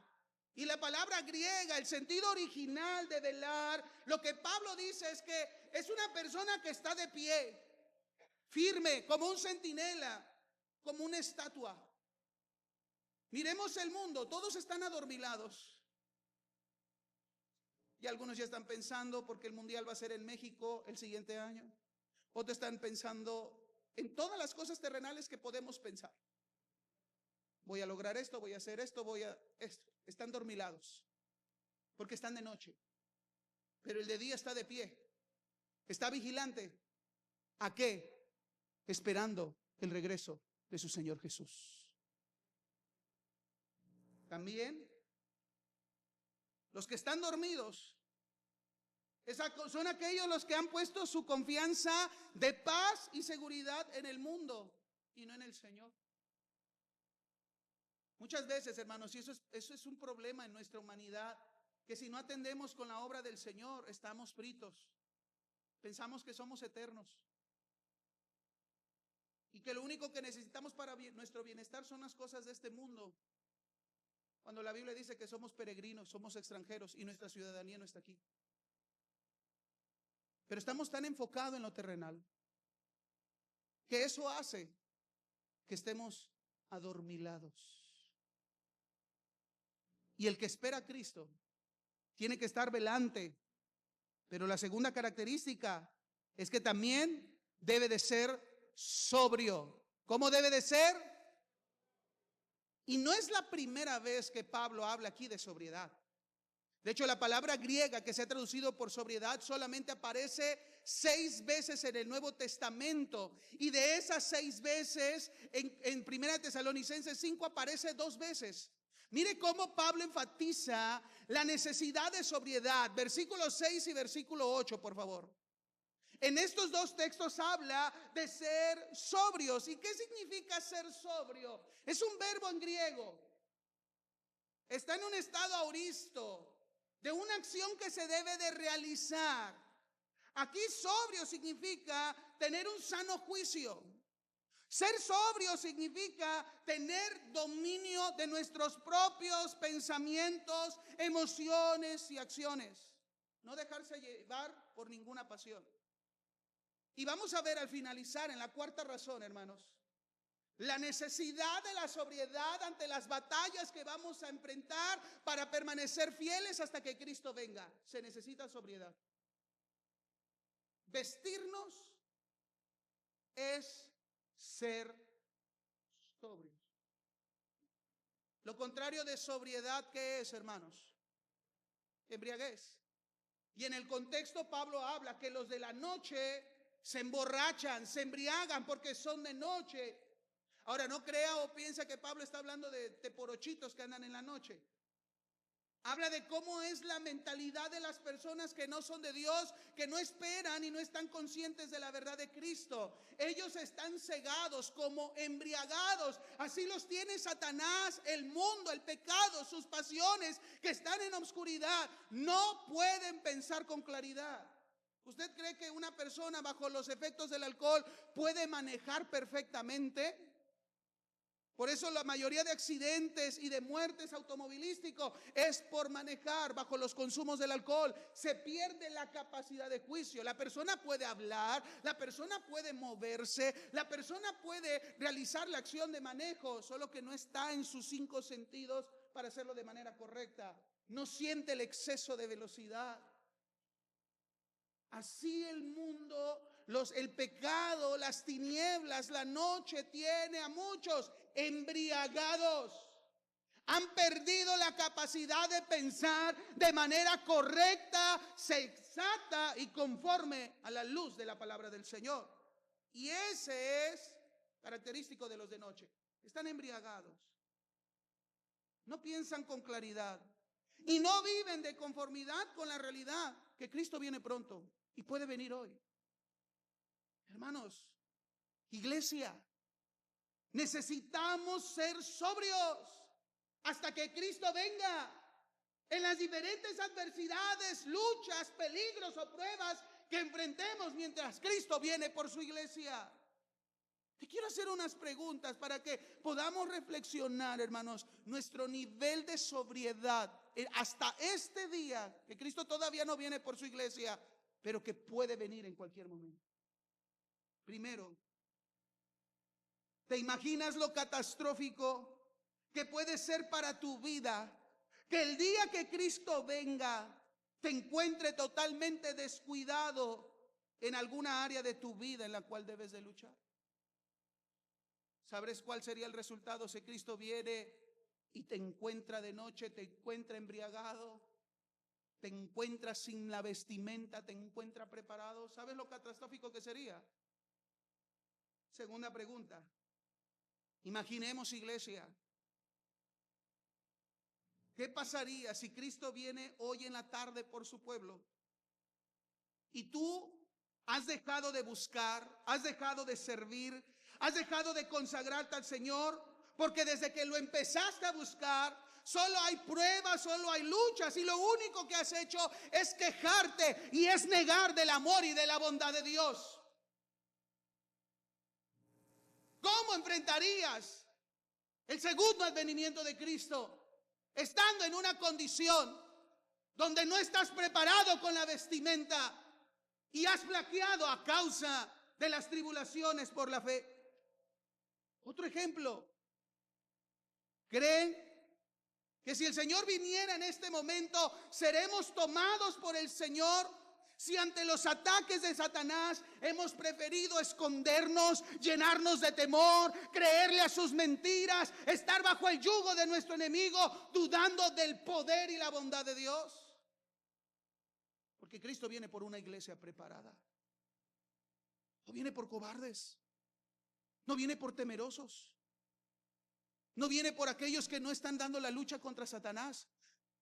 [SPEAKER 1] Y la palabra griega, el sentido original de velar, lo que Pablo dice es que es una persona que está de pie, firme, como un centinela, como una estatua. Miremos el mundo, todos están adormilados. Y algunos ya están pensando porque el mundial va a ser en México el siguiente año. Otros están pensando en todas las cosas terrenales que podemos pensar. Voy a lograr esto, voy a hacer esto, voy a esto. Están dormilados porque están de noche. Pero el de día está de pie. Está vigilante. ¿A qué? Esperando el regreso de su Señor Jesús. También los que están dormidos son aquellos los que han puesto su confianza de paz y seguridad en el mundo y no en el Señor. Muchas veces, hermanos, y eso es un problema en nuestra humanidad, que si no atendemos con la obra del Señor, estamos fritos. Pensamos que somos eternos. Y que lo único que necesitamos para nuestro bienestar son las cosas de este mundo. Cuando la Biblia dice que somos peregrinos, somos extranjeros y nuestra ciudadanía no está aquí. Pero estamos tan enfocados en lo terrenal que eso hace que estemos adormilados. Y el que espera a Cristo tiene que estar velante. Pero la segunda característica es que también debe de ser sobrio. ¿Cómo debe de ser? Y no es la primera vez que Pablo habla aquí de sobriedad. De hecho, la palabra griega que se ha traducido por sobriedad solamente aparece 6 veces en el Nuevo Testamento. Y de esas 6 veces, en 1 Tesalonicenses 5 aparece 2 veces. Mire cómo Pablo enfatiza la necesidad de sobriedad. Versículo 6 y versículo 8, por favor. En estos 2 textos habla de ser sobrios. ¿Y qué significa ser sobrio? Es un verbo en griego. Está en un estado auristo, de una acción que se debe de realizar. Aquí sobrio significa tener un sano juicio. Ser sobrio significa tener dominio de nuestros propios pensamientos, emociones y acciones. No dejarse llevar por ninguna pasión. Y vamos a ver al finalizar en la 4ª razón, hermanos, la necesidad de la sobriedad ante las batallas que vamos a enfrentar para permanecer fieles hasta que Cristo venga. Se necesita sobriedad. Vestirnos es ser sobrios. Lo contrario de sobriedad, ¿qué es, hermanos? Embriaguez. Y en el contexto Pablo habla que los de la noche se emborrachan, se embriagan porque son de noche. Ahora, no crea o piensa que Pablo está hablando de teporochitos que andan en la noche. Habla de cómo es la mentalidad de las personas que no son de Dios, que no esperan y no están conscientes de la verdad de Cristo. Ellos están cegados, como embriagados. Así los tiene Satanás, el mundo, el pecado, sus pasiones que están en oscuridad. No pueden pensar con claridad. ¿Usted cree que una persona bajo los efectos del alcohol puede manejar perfectamente? Por eso la mayoría de accidentes y de muertes automovilísticos es por manejar bajo los consumos del alcohol. Se pierde la capacidad de juicio. La persona puede hablar, la persona puede moverse, la persona puede realizar la acción de manejo, solo que no está en sus 5 sentidos para hacerlo de manera correcta. No siente el exceso de velocidad. Así el mundo, el pecado, las tinieblas, la noche tiene a muchos embriagados. Han perdido la capacidad de pensar de manera correcta, sensata y conforme a la luz de la palabra del Señor. Y ese es característico de los de noche. Están embriagados. No piensan con claridad. Y no viven de conformidad con la realidad que Cristo viene pronto y puede venir hoy. Hermanos, iglesia, necesitamos ser sobrios hasta que Cristo venga. En las diferentes adversidades, luchas, peligros o pruebas que enfrentemos mientras Cristo viene por su iglesia. Te quiero hacer unas preguntas para que podamos reflexionar, hermanos, nuestro nivel de sobriedad hasta este día, que Cristo todavía no viene por su iglesia, pero que puede venir en cualquier momento. Primero, ¿te imaginas lo catastrófico que puede ser para tu vida? Que el día que Cristo venga te encuentre totalmente descuidado en alguna área de tu vida en la cual debes de luchar. ¿Sabes cuál sería el resultado si Cristo viene y te encuentra de noche, te encuentra embriagado, te encuentra sin la vestimenta, te encuentra preparado? ¿Sabes lo catastrófico que sería? Segunda pregunta. Imaginemos, iglesia, ¿qué pasaría si Cristo viene hoy en la tarde por su pueblo y tú has dejado de buscar, has dejado de servir, has dejado de consagrarte al Señor? Porque desde que lo empezaste a buscar, solo hay pruebas, solo hay luchas, y lo único que has hecho es quejarte y es negar del amor y de la bondad de Dios. ¿Cómo enfrentarías el segundo advenimiento de Cristo estando en una condición donde no estás preparado con la vestimenta y has flaqueado a causa de las tribulaciones por la fe? Otro ejemplo. ¿Creen que si el Señor viniera en este momento, seremos tomados por el Señor? Si ante los ataques de Satanás hemos preferido escondernos, llenarnos de temor, creerle a sus mentiras, estar bajo el yugo de nuestro enemigo, dudando del poder y la bondad de Dios. Porque Cristo viene por una iglesia preparada. No viene por cobardes. No viene por temerosos. No viene por aquellos que no están dando la lucha contra Satanás,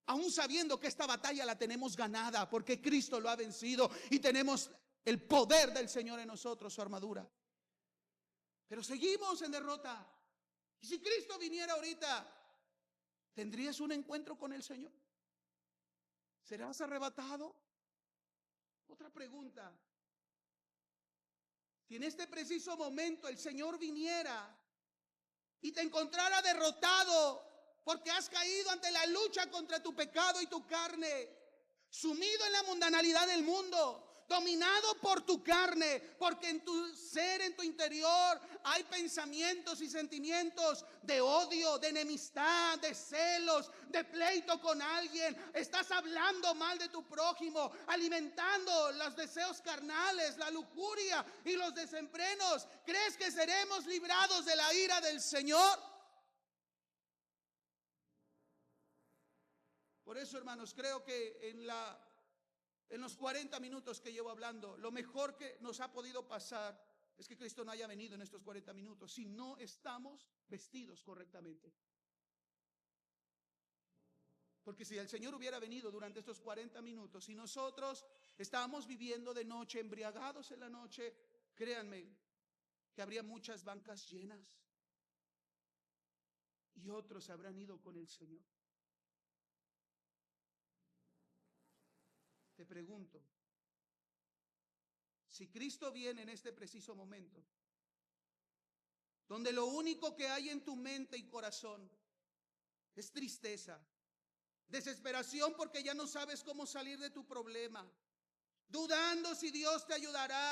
[SPEAKER 1] aún sabiendo que esta batalla la tenemos ganada porque Cristo lo ha vencido y tenemos el poder del Señor en nosotros, su armadura. Pero seguimos en derrota. Y si Cristo viniera ahorita, ¿tendrías un encuentro con el Señor? ¿Serás arrebatado? Otra pregunta. Si en este preciso momento el Señor viniera y te encontrara derrotado porque has caído ante la lucha contra tu pecado y tu carne, sumido en la mundanalidad del mundo, dominado por tu carne, porque en tu ser, en tu interior, hay pensamientos y sentimientos de odio, de enemistad, de celos, de pleito con alguien. Estás hablando mal de tu prójimo, alimentando los deseos carnales, la lujuria y los desenfrenos. ¿Crees que seremos librados de la ira del Señor? Por eso, hermanos, creo que en los 40 minutos que llevo hablando, lo mejor que nos ha podido pasar es que Cristo no haya venido en estos 40 minutos, si no estamos vestidos correctamente. Porque si el Señor hubiera venido durante estos 40 minutos y nosotros estábamos viviendo de noche, embriagados en la noche, créanme que habría muchas bancas llenas y otros habrán ido con el Señor. Te pregunto, si Cristo viene en este preciso momento, donde lo único que hay en tu mente y corazón es tristeza, desesperación porque ya no sabes cómo salir de tu problema, dudando si Dios te ayudará,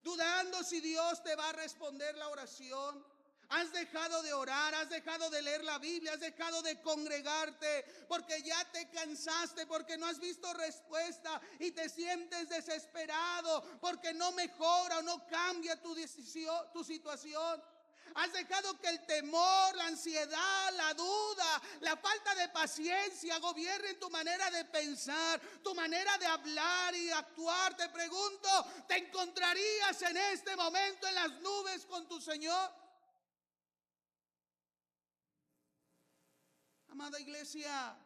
[SPEAKER 1] dudando si Dios te va a responder la oración. Has dejado de orar, has dejado de leer la Biblia, has dejado de congregarte porque ya te cansaste, porque no has visto respuesta y te sientes desesperado porque no mejora o no cambia tu decisión, tu situación. Has dejado que el temor, la ansiedad, la duda, la falta de paciencia gobiernen tu manera de pensar, tu manera de hablar y actuar. Te pregunto, ¿te encontrarías en este momento en las nubes con tu Señor? Amada iglesia,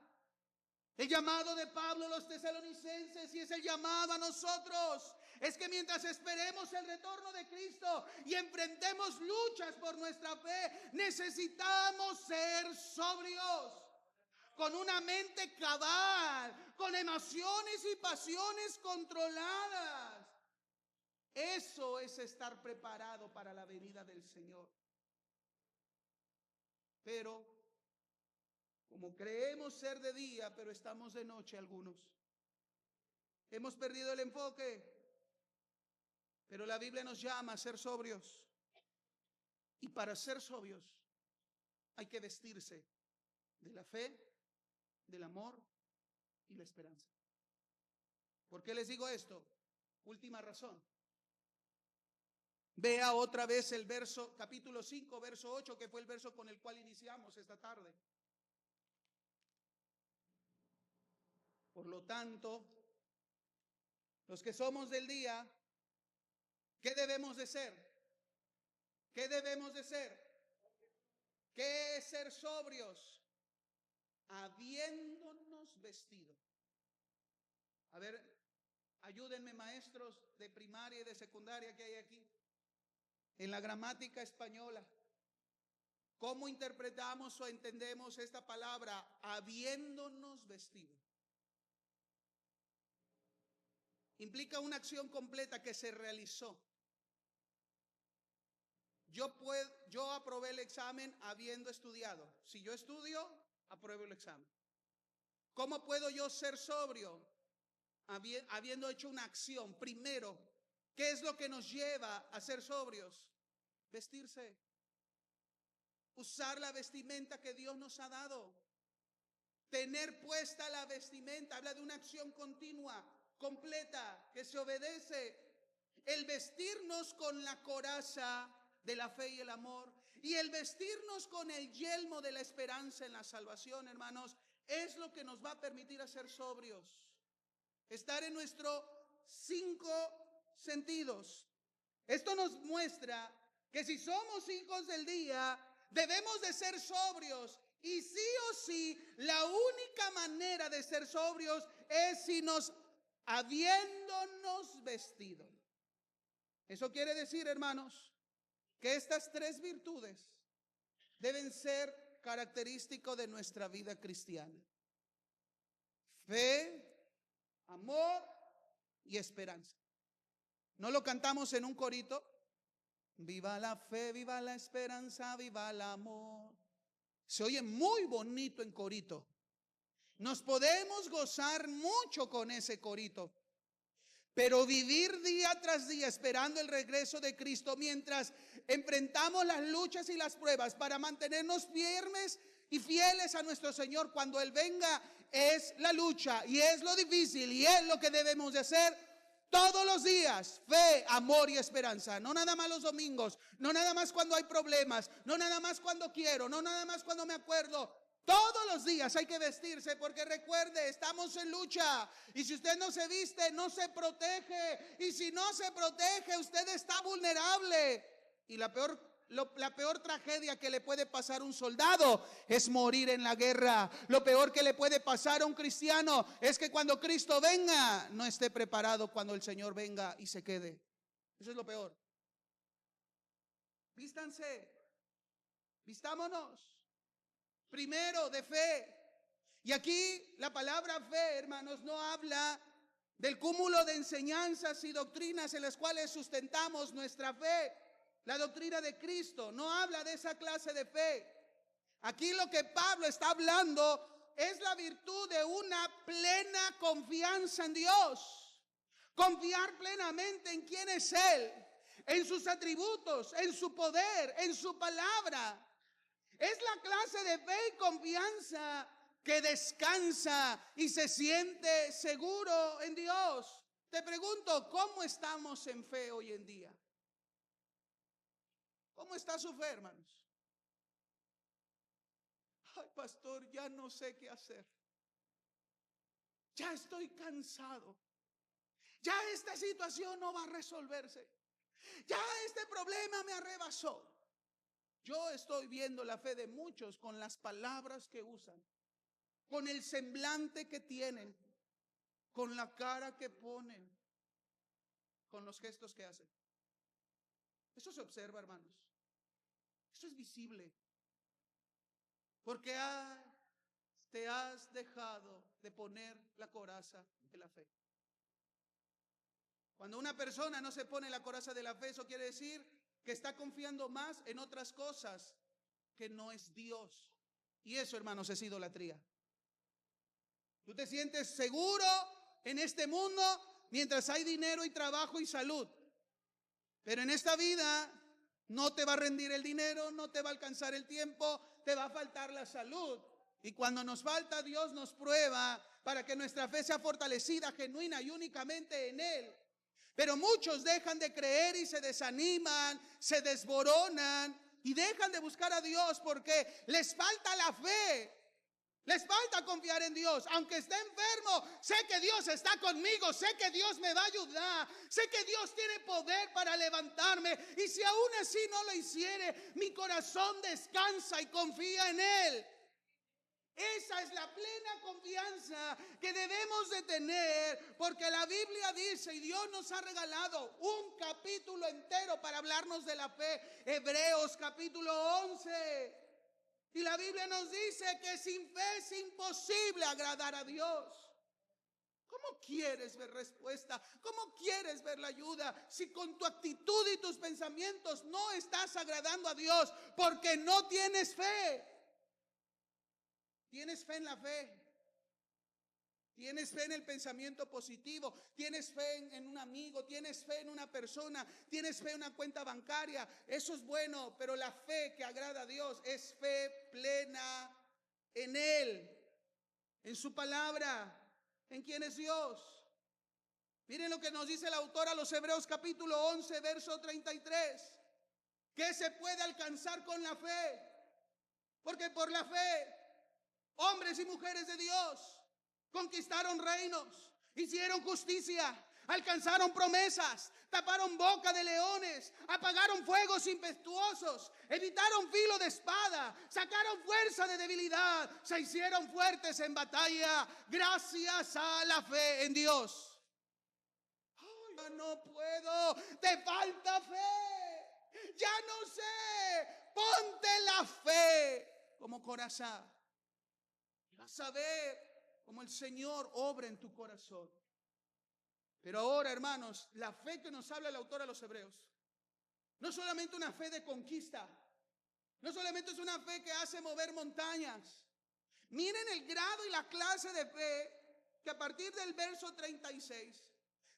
[SPEAKER 1] el llamado de Pablo a los tesalonicenses, y es el llamado a nosotros, es que mientras esperemos el retorno de Cristo y enfrentemos luchas por nuestra fe, necesitamos ser sobrios, con una mente cabal, con emociones y pasiones controladas. Eso es estar preparado para la venida del Señor. Pero como creemos ser de día, pero estamos de noche algunos, hemos perdido el enfoque. Pero la Biblia nos llama a ser sobrios. Y para ser sobrios hay que vestirse de la fe, del amor y la esperanza. ¿Por qué les digo esto? Última razón. Vea otra vez el verso, capítulo 5, verso 8, que fue el verso con el cual iniciamos esta tarde. Por lo tanto, los que somos del día, ¿qué debemos de ser? ¿Qué debemos de ser? ¿Qué es ser sobrios? Habiéndonos vestido. A ver, ayúdenme maestros de primaria y de secundaria que hay aquí. En la gramática española, ¿cómo interpretamos o entendemos esta palabra habiéndonos vestido? Implica una acción completa que se realizó. Yo aprobé el examen habiendo estudiado. Si yo estudio, apruebo el examen. ¿Cómo puedo yo ser sobrio? Habiendo hecho una acción. Primero, ¿qué es lo que nos lleva a ser sobrios? Vestirse. Usar la vestimenta que Dios nos ha dado. Tener puesta la vestimenta. Habla de una acción continua, completa, que se obedece. El vestirnos con la coraza de la fe y el amor, y el vestirnos con el yelmo de la esperanza en la salvación, hermanos, es lo que nos va a permitir ser sobrios. Estar en nuestros 5 sentidos. Esto nos muestra que si somos hijos del día, debemos de ser sobrios. Y sí o sí, la única manera de ser sobrios es si nos habiéndonos vestido. Eso quiere decir, hermanos, que estas 3 virtudes deben ser característicos de nuestra vida cristiana: fe, amor y esperanza. ¿No lo cantamos en un corito? Viva la fe, viva la esperanza, viva el amor. Se oye muy bonito en corito. Nos podemos gozar mucho con ese corito. Pero vivir día tras día esperando el regreso de Cristo mientras enfrentamos las luchas y las pruebas para mantenernos firmes y fieles a nuestro Señor cuando Él venga, es la lucha y es lo difícil y es lo que debemos de hacer todos los días. Fe, amor y esperanza. No nada más los domingos, no nada más cuando hay problemas, no nada más cuando quiero, no nada más cuando me acuerdo. Todos los días hay que vestirse, porque recuerde, estamos en lucha. Y si usted no se viste, no se protege. Y si no se protege, usted está vulnerable. Y la peor La peor tragedia que le puede pasar a un soldado es morir en la guerra. Lo peor que le puede pasar a un cristiano es que cuando Cristo venga no esté preparado cuando el Señor venga y se quede. Eso es lo peor. Vístanse, vistámonos primero de fe. Y aquí la palabra fe, hermanos, no habla del cúmulo de enseñanzas y doctrinas en las cuales sustentamos nuestra fe. La doctrina de Cristo no habla de esa clase de fe. Aquí lo que Pablo está hablando es la virtud de una plena confianza en Dios. Confiar plenamente en quién es Él, en sus atributos, en su poder, en su palabra. Es la clase de fe y confianza que descansa y se siente seguro en Dios. Te pregunto, ¿cómo estamos en fe hoy en día? ¿Cómo está su fe, hermanos? Ay, pastor, ya no sé qué hacer. Ya estoy cansado. Ya esta situación no va a resolverse. Ya este problema me arrebasó. Yo estoy viendo la fe de muchos con las palabras que usan, con el semblante que tienen, con la cara que ponen, con los gestos que hacen. Eso se observa, hermanos. Eso es visible. Porque te has dejado de poner la coraza de la fe. Cuando una persona no se pone la coraza de la fe, eso quiere decir que está confiando más en otras cosas que no es Dios. Y eso, hermanos, es idolatría. Tú te sientes seguro en este mundo mientras hay dinero y trabajo y salud. Pero en esta vida no te va a rendir el dinero, no te va a alcanzar el tiempo, te va a faltar la salud. Y cuando nos falta, Dios nos prueba para que nuestra fe sea fortalecida, genuina y únicamente en Él. Pero muchos dejan de creer y se desaniman, se desboronan y dejan de buscar a Dios porque les falta la fe. Les falta confiar en Dios. Aunque esté enfermo, sé que Dios está conmigo, sé que Dios me va a ayudar, sé que Dios tiene poder para levantarme. Y si aún así no lo hiciere, mi corazón descansa y confía en Él. Esa es la plena confianza que debemos de tener, porque la Biblia dice, y Dios nos ha regalado un capítulo entero para hablarnos de la fe, Hebreos capítulo 11. Y la Biblia nos dice que sin fe es imposible agradar a Dios. ¿Cómo quieres ver respuesta? ¿Cómo quieres ver la ayuda si con tu actitud y tus pensamientos no estás agradando a Dios porque no tienes fe? ¿Tienes fe en la fe? ¿Tienes fe en el pensamiento positivo? ¿Tienes fe en un amigo? ¿Tienes fe en una persona? ¿Tienes fe en una cuenta bancaria? Eso es bueno, pero la fe que agrada a Dios es fe plena en Él, en su palabra, en quién es Dios. Miren lo que nos dice el autor a los Hebreos capítulo 11, verso 33. ¿Qué se puede alcanzar con la fe? Porque por la fe, hombres y mujeres de Dios conquistaron reinos, hicieron justicia, alcanzaron promesas, taparon boca de leones, apagaron fuegos impetuosos, evitaron filo de espada, sacaron fuerza de debilidad, se hicieron fuertes en batalla gracias a la fe en Dios. Oh, ya no puedo, te falta fe, ya no sé, ponte la fe como corazón. Vas a ver cómo el Señor obra en tu corazón. Pero ahora, hermanos, la fe que nos habla el autor a los Hebreos, no solamente una fe de conquista, no solamente es una fe que hace mover montañas. Miren el grado y la clase de fe que a partir del verso 36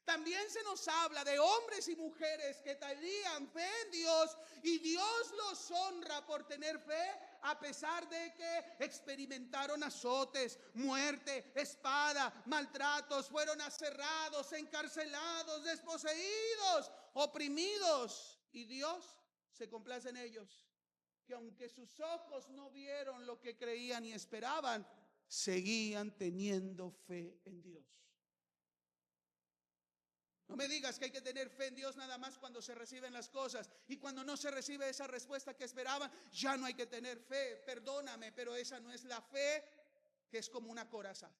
[SPEAKER 1] también se nos habla de hombres y mujeres que tenían fe en Dios y Dios los honra por tener fe a pesar de que experimentaron azotes, muerte, espada, maltratos, fueron aserrados, encarcelados, desposeídos, oprimidos. Y Dios se complace en ellos, que aunque sus ojos no vieron lo que creían y esperaban, seguían teniendo fe en Dios. No me digas que hay que tener fe en Dios nada más cuando se reciben las cosas, y cuando no se recibe esa respuesta que esperaban, ya no hay que tener fe. Perdóname, pero esa no es la fe, que es como una coraza.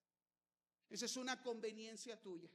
[SPEAKER 1] Esa es una conveniencia tuya.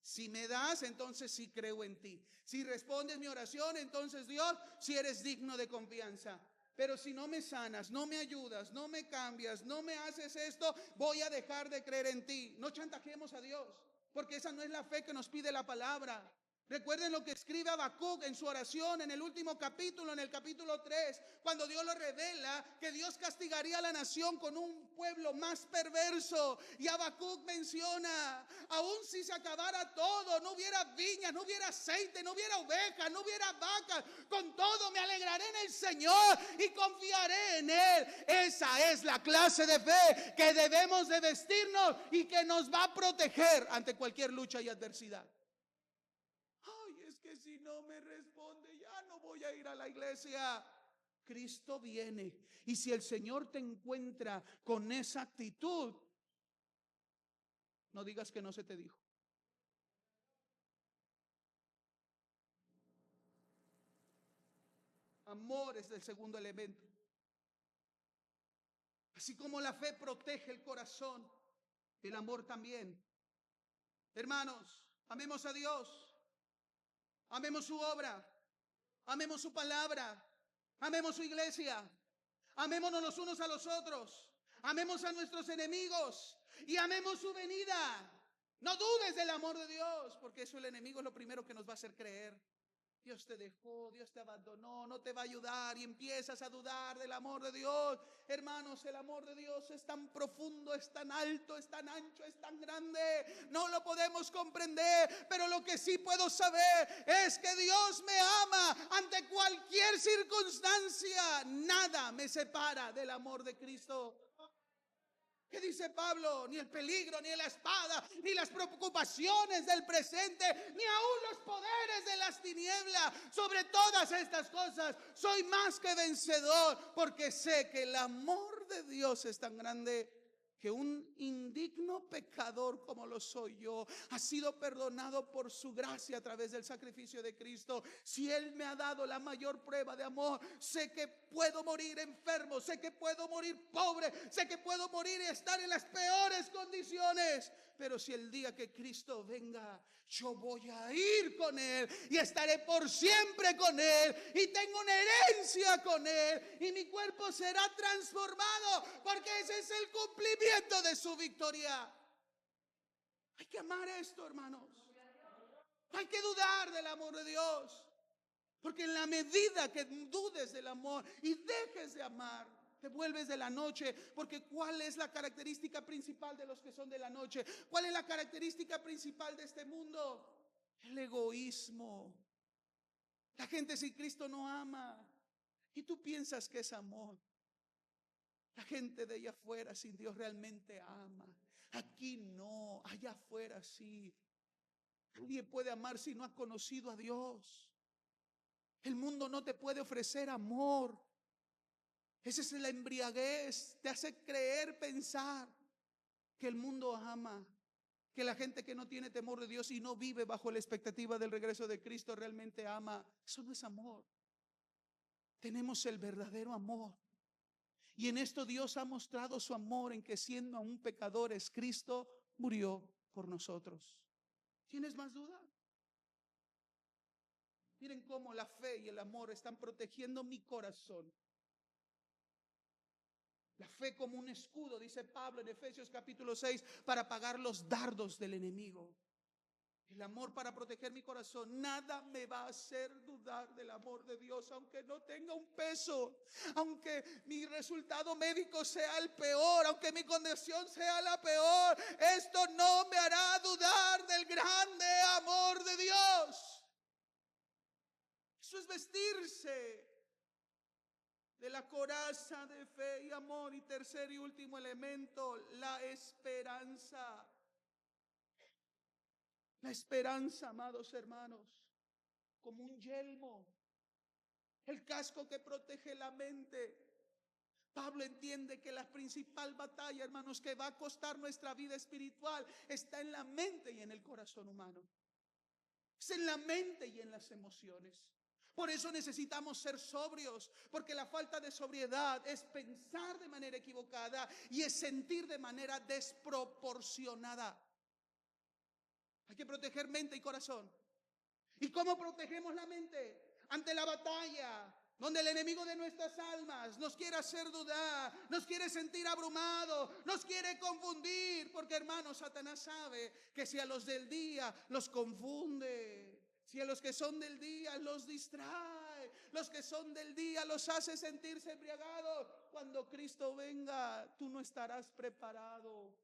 [SPEAKER 1] Si me das, entonces sí creo en ti. Si respondes mi oración, entonces Dios, si eres digno de confianza. Pero si no me sanas, no me ayudas, no me cambias, no me haces esto, voy a dejar de creer en ti. No chantajeemos a Dios, porque esa no es la fe que nos pide la palabra. Recuerden lo que escribe Habacuc en su oración en el último capítulo, en el capítulo 3, cuando Dios lo revela que Dios castigaría a la nación con un pueblo más perverso. Y Habacuc menciona, aún si se acabara todo, no hubiera viñas, no hubiera aceite, no hubiera ovejas, no hubiera vacas, con todo me alegraré en el Señor y confiaré en Él. Esa es la clase de fe que debemos de vestirnos y que nos va a proteger ante cualquier lucha y adversidad. Que si no me responde, ya no voy a ir a la iglesia. Cristo viene, y si el Señor te encuentra con esa actitud, no digas que no se te dijo. Amor es el segundo elemento. Así como la fe protege el corazón, el amor también. Hermanos, amemos a Dios. Amemos su obra, amemos su palabra, amemos su iglesia, amémonos los unos a los otros, amemos a nuestros enemigos y amemos su venida. No dudes del amor de Dios, porque eso el enemigo es lo primero que nos va a hacer creer. Dios te dejó, Dios te abandonó, no te va a ayudar, y empiezas a dudar del amor de Dios. Hermanos, el amor de Dios es tan profundo, es tan alto, es tan ancho, es tan grande. No lo podemos comprender, pero lo que sí puedo saber es que Dios me ama ante cualquier circunstancia. Nada me separa del amor de Cristo. ¿Qué dice Pablo? Ni el peligro, ni la espada, ni las preocupaciones del presente, ni aún los poderes de las tinieblas. Sobre todas estas cosas soy más que vencedor, porque sé que el amor de Dios es tan grande que un indigno pecador como lo soy yo ha sido perdonado por su gracia a través del sacrificio de Cristo. Si Él me ha dado la mayor prueba de amor, sé que puedo morir enfermo, sé que puedo morir pobre, sé que puedo morir y estar en las peores condiciones, pero si el día que Cristo venga, yo voy a ir con Él y estaré por siempre con Él, y tengo una herencia con Él, y mi cuerpo será transformado, porque ese es el cumplimiento de su victoria. Hay que amar esto, hermanos. Hay que dudar del amor de Dios, porque en la medida que dudes del amor y dejes de amar, te vuelves de la noche. Porque ¿cuál es la característica principal de los que son de la noche? ¿Cuál es la característica principal de este mundo? El egoísmo. La gente sin Cristo no ama, y tú piensas que es amor. La gente de allá afuera sin Dios realmente ama. Aquí no, allá afuera sí. Nadie puede amar si no ha conocido a Dios. El mundo no te puede ofrecer amor. Esa es la embriaguez. Te hace creer, pensar que el mundo ama, que la gente que no tiene temor de Dios y no vive bajo la expectativa del regreso de Cristo realmente ama. Eso no es amor. Tenemos el verdadero amor. Y en esto Dios ha mostrado su amor, en que siendo aún pecadores, Cristo murió por nosotros. ¿Tienes más duda? Miren cómo la fe y el amor están protegiendo mi corazón. La fe como un escudo, dice Pablo en Efesios capítulo 6, para apagar los dardos del enemigo. El amor para proteger mi corazón. Nada me va a hacer dudar del amor de Dios, aunque no tenga un peso, aunque mi resultado médico sea el peor, aunque mi condición sea la peor. Esto no me hará dudar del grande amor de Dios. Eso es vestirse de la coraza de fe y amor. Y tercer y último elemento, la esperanza. La esperanza, amados hermanos, como un yelmo, el casco que protege la mente. Pablo entiende que la principal batalla, hermanos, que va a costar nuestra vida espiritual está en la mente y en el corazón humano. Es en la mente y en las emociones. Por eso necesitamos ser sobrios, porque la falta de sobriedad es pensar de manera equivocada y es sentir de manera desproporcionada. Hay que proteger mente y corazón. ¿Y cómo protegemos la mente? Ante la batalla, donde el enemigo de nuestras almas nos quiere hacer dudar, nos quiere sentir abrumados, nos quiere confundir, porque hermano, Satanás sabe que si a los del día los confunde, si a los que son del día los distrae, los que son del día los hace sentirse embriagados, cuando Cristo venga, tú no estarás preparado.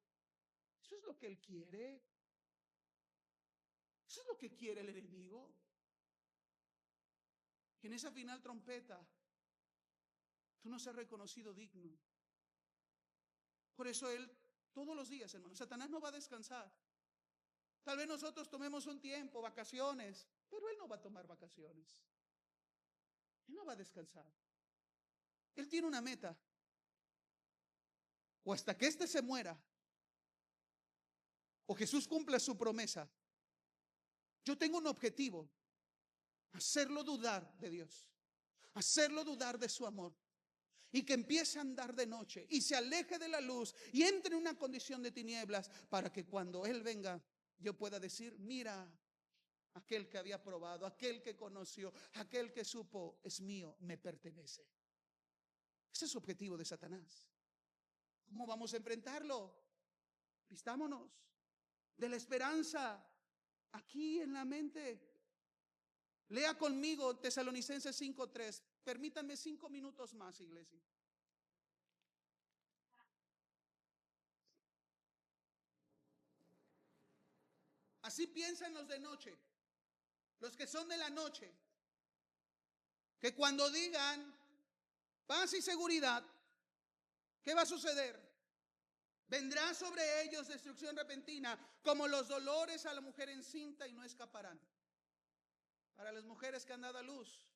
[SPEAKER 1] Eso es lo que él quiere. Eso es lo que quiere el enemigo. Que en esa final trompeta tú no seas reconocido digno. Por eso él, todos los días, hermano, Satanás no va a descansar. Tal vez nosotros tomemos un tiempo, vacaciones, pero él no va a tomar vacaciones. Él no va a descansar. Él tiene una meta. O hasta que éste se muera, o Jesús cumpla su promesa. Yo tengo un objetivo: hacerlo dudar de Dios, hacerlo dudar de su amor, y que empiece a andar de noche y se aleje de la luz y entre en una condición de tinieblas, para que cuando Él venga yo pueda decir: mira, aquel que había probado, aquel que conoció, aquel que supo, es mío, me pertenece. Ese es su objetivo de Satanás. ¿Cómo vamos a enfrentarlo? Vistámonos de la esperanza aquí en la mente. Lea conmigo Tesalonicenses 5:3. Permítanme 5 minutos más, iglesia. Así piensan los de noche, los que son de la noche, que cuando digan paz y seguridad, ¿qué va a suceder? Vendrá sobre ellos destrucción repentina, como los dolores a la mujer encinta, y no escaparán. Para las mujeres que han dado a luz,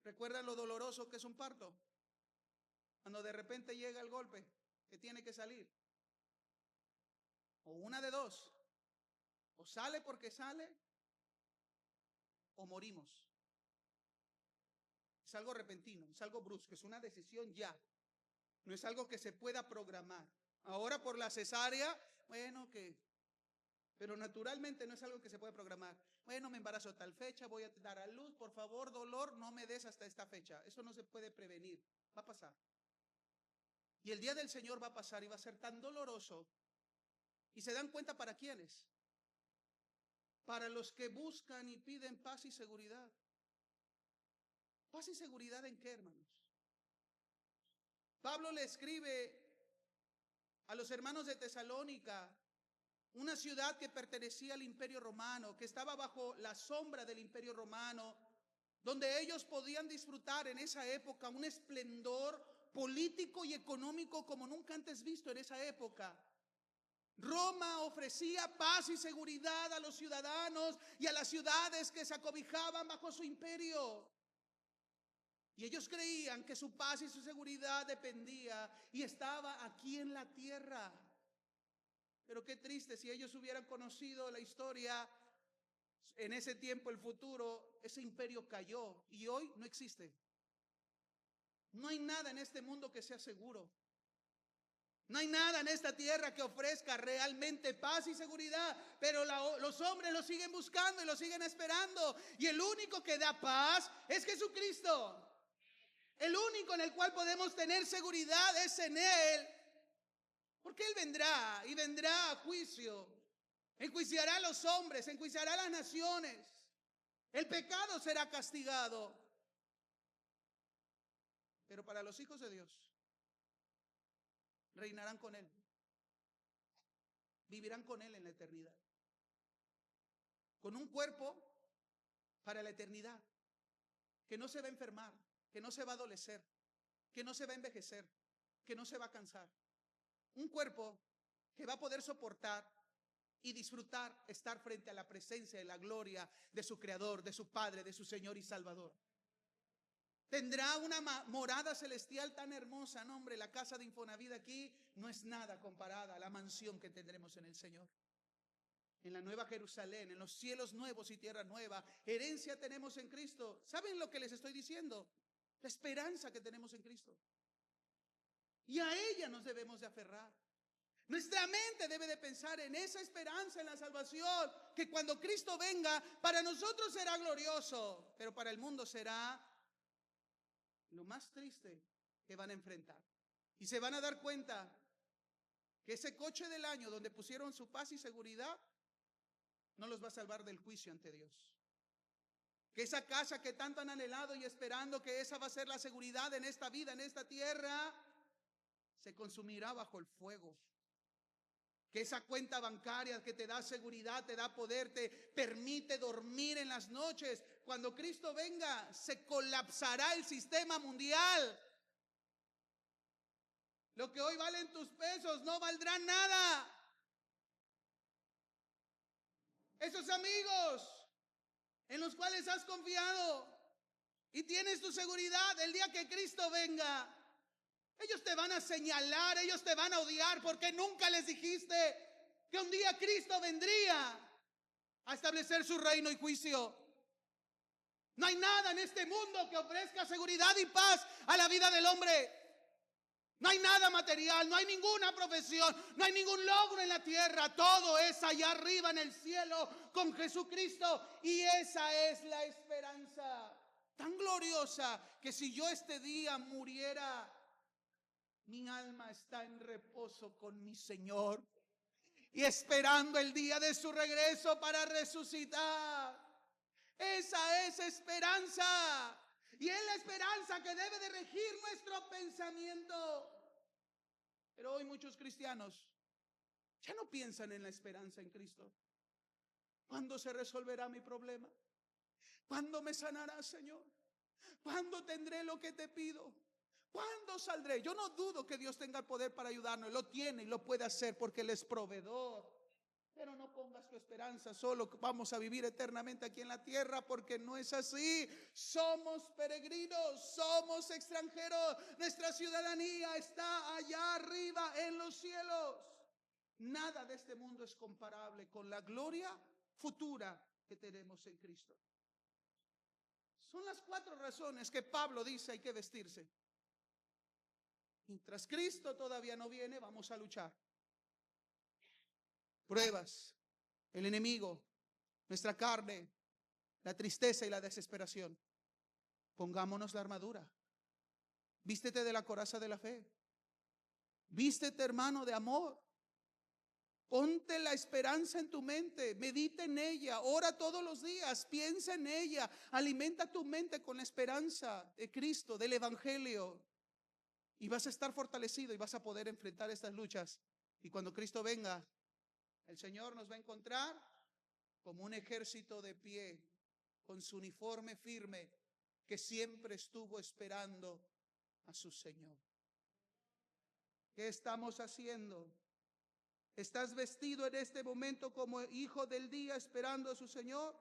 [SPEAKER 1] ¿recuerdan lo doloroso que es un parto? Cuando de repente llega el golpe, que tiene que salir. O una de dos: o sale porque sale, o morimos. Es algo repentino, es algo brusco, es una decisión ya. No es algo que se pueda programar. Ahora por la cesárea, pero naturalmente no es algo que se pueda programar. Bueno, me embarazo a tal fecha, voy a dar a luz, por favor, dolor, no me des hasta esta fecha. Eso no se puede prevenir, va a pasar. Y el día del Señor va a pasar y va a ser tan doloroso. ¿Y se dan cuenta para quiénes? Para los que buscan y piden paz y seguridad. ¿Paz y seguridad en qué, hermanos? Pablo le escribe a los hermanos de Tesalónica, una ciudad que pertenecía al Imperio Romano, que estaba bajo la sombra del Imperio Romano, donde ellos podían disfrutar en esa época un esplendor político y económico como nunca antes visto en esa época. Roma ofrecía paz y seguridad a los ciudadanos y a las ciudades que se acobijaban bajo su imperio. Y ellos creían que su paz y su seguridad dependía y estaba aquí en la tierra. Pero qué triste, si ellos hubieran conocido la historia, en ese tiempo, el futuro, ese imperio cayó y hoy no existe. No hay nada en este mundo que sea seguro. No hay nada en esta tierra que ofrezca realmente paz y seguridad, pero los hombres lo siguen buscando y lo siguen esperando. Y el único que da paz es Jesucristo. El único en el cual podemos tener seguridad es en Él. Porque Él vendrá y vendrá a juicio. Enjuiciará a los hombres, enjuiciará a las naciones. El pecado será castigado. Pero para los hijos de Dios, reinarán con Él. Vivirán con Él en la eternidad. Con un cuerpo para la eternidad, que no se va a enfermar, que no se va a adolecer, que no se va a envejecer, que no se va a cansar. Un cuerpo que va a poder soportar y disfrutar estar frente a la presencia y la gloria de su Creador, de su Padre, de su Señor y Salvador. Tendrá una morada celestial tan hermosa. No, hombre, la casa de Infonavit aquí no es nada comparada a la mansión que tendremos en el Señor. en la nueva Jerusalén, en los cielos nuevos y tierra nueva. Herencia tenemos en Cristo. ¿Saben lo que les estoy diciendo? La esperanza que tenemos en Cristo. Y a ella nos debemos de aferrar. Nuestra mente debe de pensar en esa esperanza, en la salvación, que cuando Cristo venga, para nosotros será glorioso, pero para el mundo será lo más triste que van a enfrentar. Y se van a dar cuenta que ese coche del año donde pusieron su paz y seguridad no los va a salvar del juicio ante Dios. Que esa casa que tanto han anhelado y esperando que esa va a ser la seguridad en esta vida, en esta tierra, se consumirá bajo el fuego. Que esa cuenta bancaria que te da seguridad, te da poder, te permite dormir en las noches, cuando Cristo venga, se colapsará el sistema mundial. Lo que hoy valen tus pesos no valdrá nada. Esos amigos en los cuales has confiado y tienes tu seguridad el día que Cristo venga, ellos te van a señalar, ellos te van a odiar porque nunca les dijiste que un día Cristo vendría a establecer su reino y juicio. No hay nada en este mundo que ofrezca seguridad y paz a la vida del hombre. No hay nada material, no hay ninguna profesión, no hay ningún logro en la tierra. Todo es allá arriba en el cielo con Jesucristo. Y esa es la esperanza tan gloriosa que si yo este día muriera, mi alma está en reposo con mi Señor y esperando el día de su regreso para resucitar. Esa es esperanza. Y es la esperanza que debe de regir nuestro pensamiento. Pero hoy muchos cristianos ya no piensan en la esperanza en Cristo. ¿Cuándo se resolverá mi problema? ¿Cuándo me sanarás, Señor? ¿Cuándo tendré lo que te pido? ¿Cuándo saldré? Yo no dudo que Dios tenga el poder para ayudarnos. Lo tiene y lo puede hacer porque Él es proveedor. Pero no pongas tu esperanza solo que vamos a vivir eternamente aquí en la tierra, porque no es así. Somos peregrinos, somos extranjeros. Nuestra ciudadanía está allá arriba en los cielos. Nada de este mundo es comparable con la gloria futura que tenemos en Cristo. Son las 4 razones que Pablo dice hay que vestirse. Mientras Cristo todavía no viene, vamos a luchar. Pruebas, el enemigo, nuestra carne, la tristeza y la desesperación. Pongámonos la armadura. Vístete de la coraza de la fe. Vístete, hermano, de amor. Ponte la esperanza en tu mente, medita en ella, ora todos los días, piensa en ella, alimenta tu mente con la esperanza de Cristo, del Evangelio. Y vas a estar fortalecido y vas a poder enfrentar estas luchas. Y cuando Cristo venga, el Señor nos va a encontrar como un ejército de pie, con su uniforme firme, que siempre estuvo esperando a su Señor. ¿Qué estamos haciendo? ¿Estás vestido en este momento como hijo del día esperando a su Señor?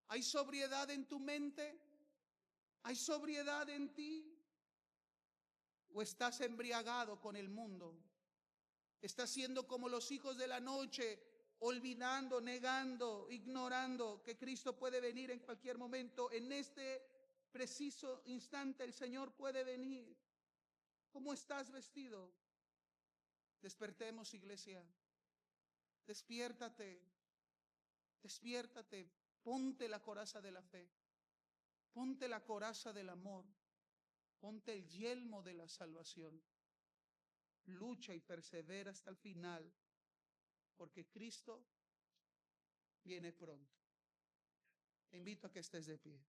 [SPEAKER 1] ¿Hay sobriedad en tu mente? ¿Hay sobriedad en ti? ¿O estás embriagado con el mundo? ¿Estás siendo como los hijos de la noche, olvidando, negando, ignorando que Cristo puede venir en cualquier momento? En este preciso instante el Señor puede venir. ¿Cómo estás vestido? Despertemos, iglesia. Despiértate. Despiértate. Ponte la coraza de la fe. Ponte la coraza del amor. Ponte el yelmo de la salvación. Lucha y persevera hasta el final, porque Cristo viene pronto. Te invito a que estés de pie.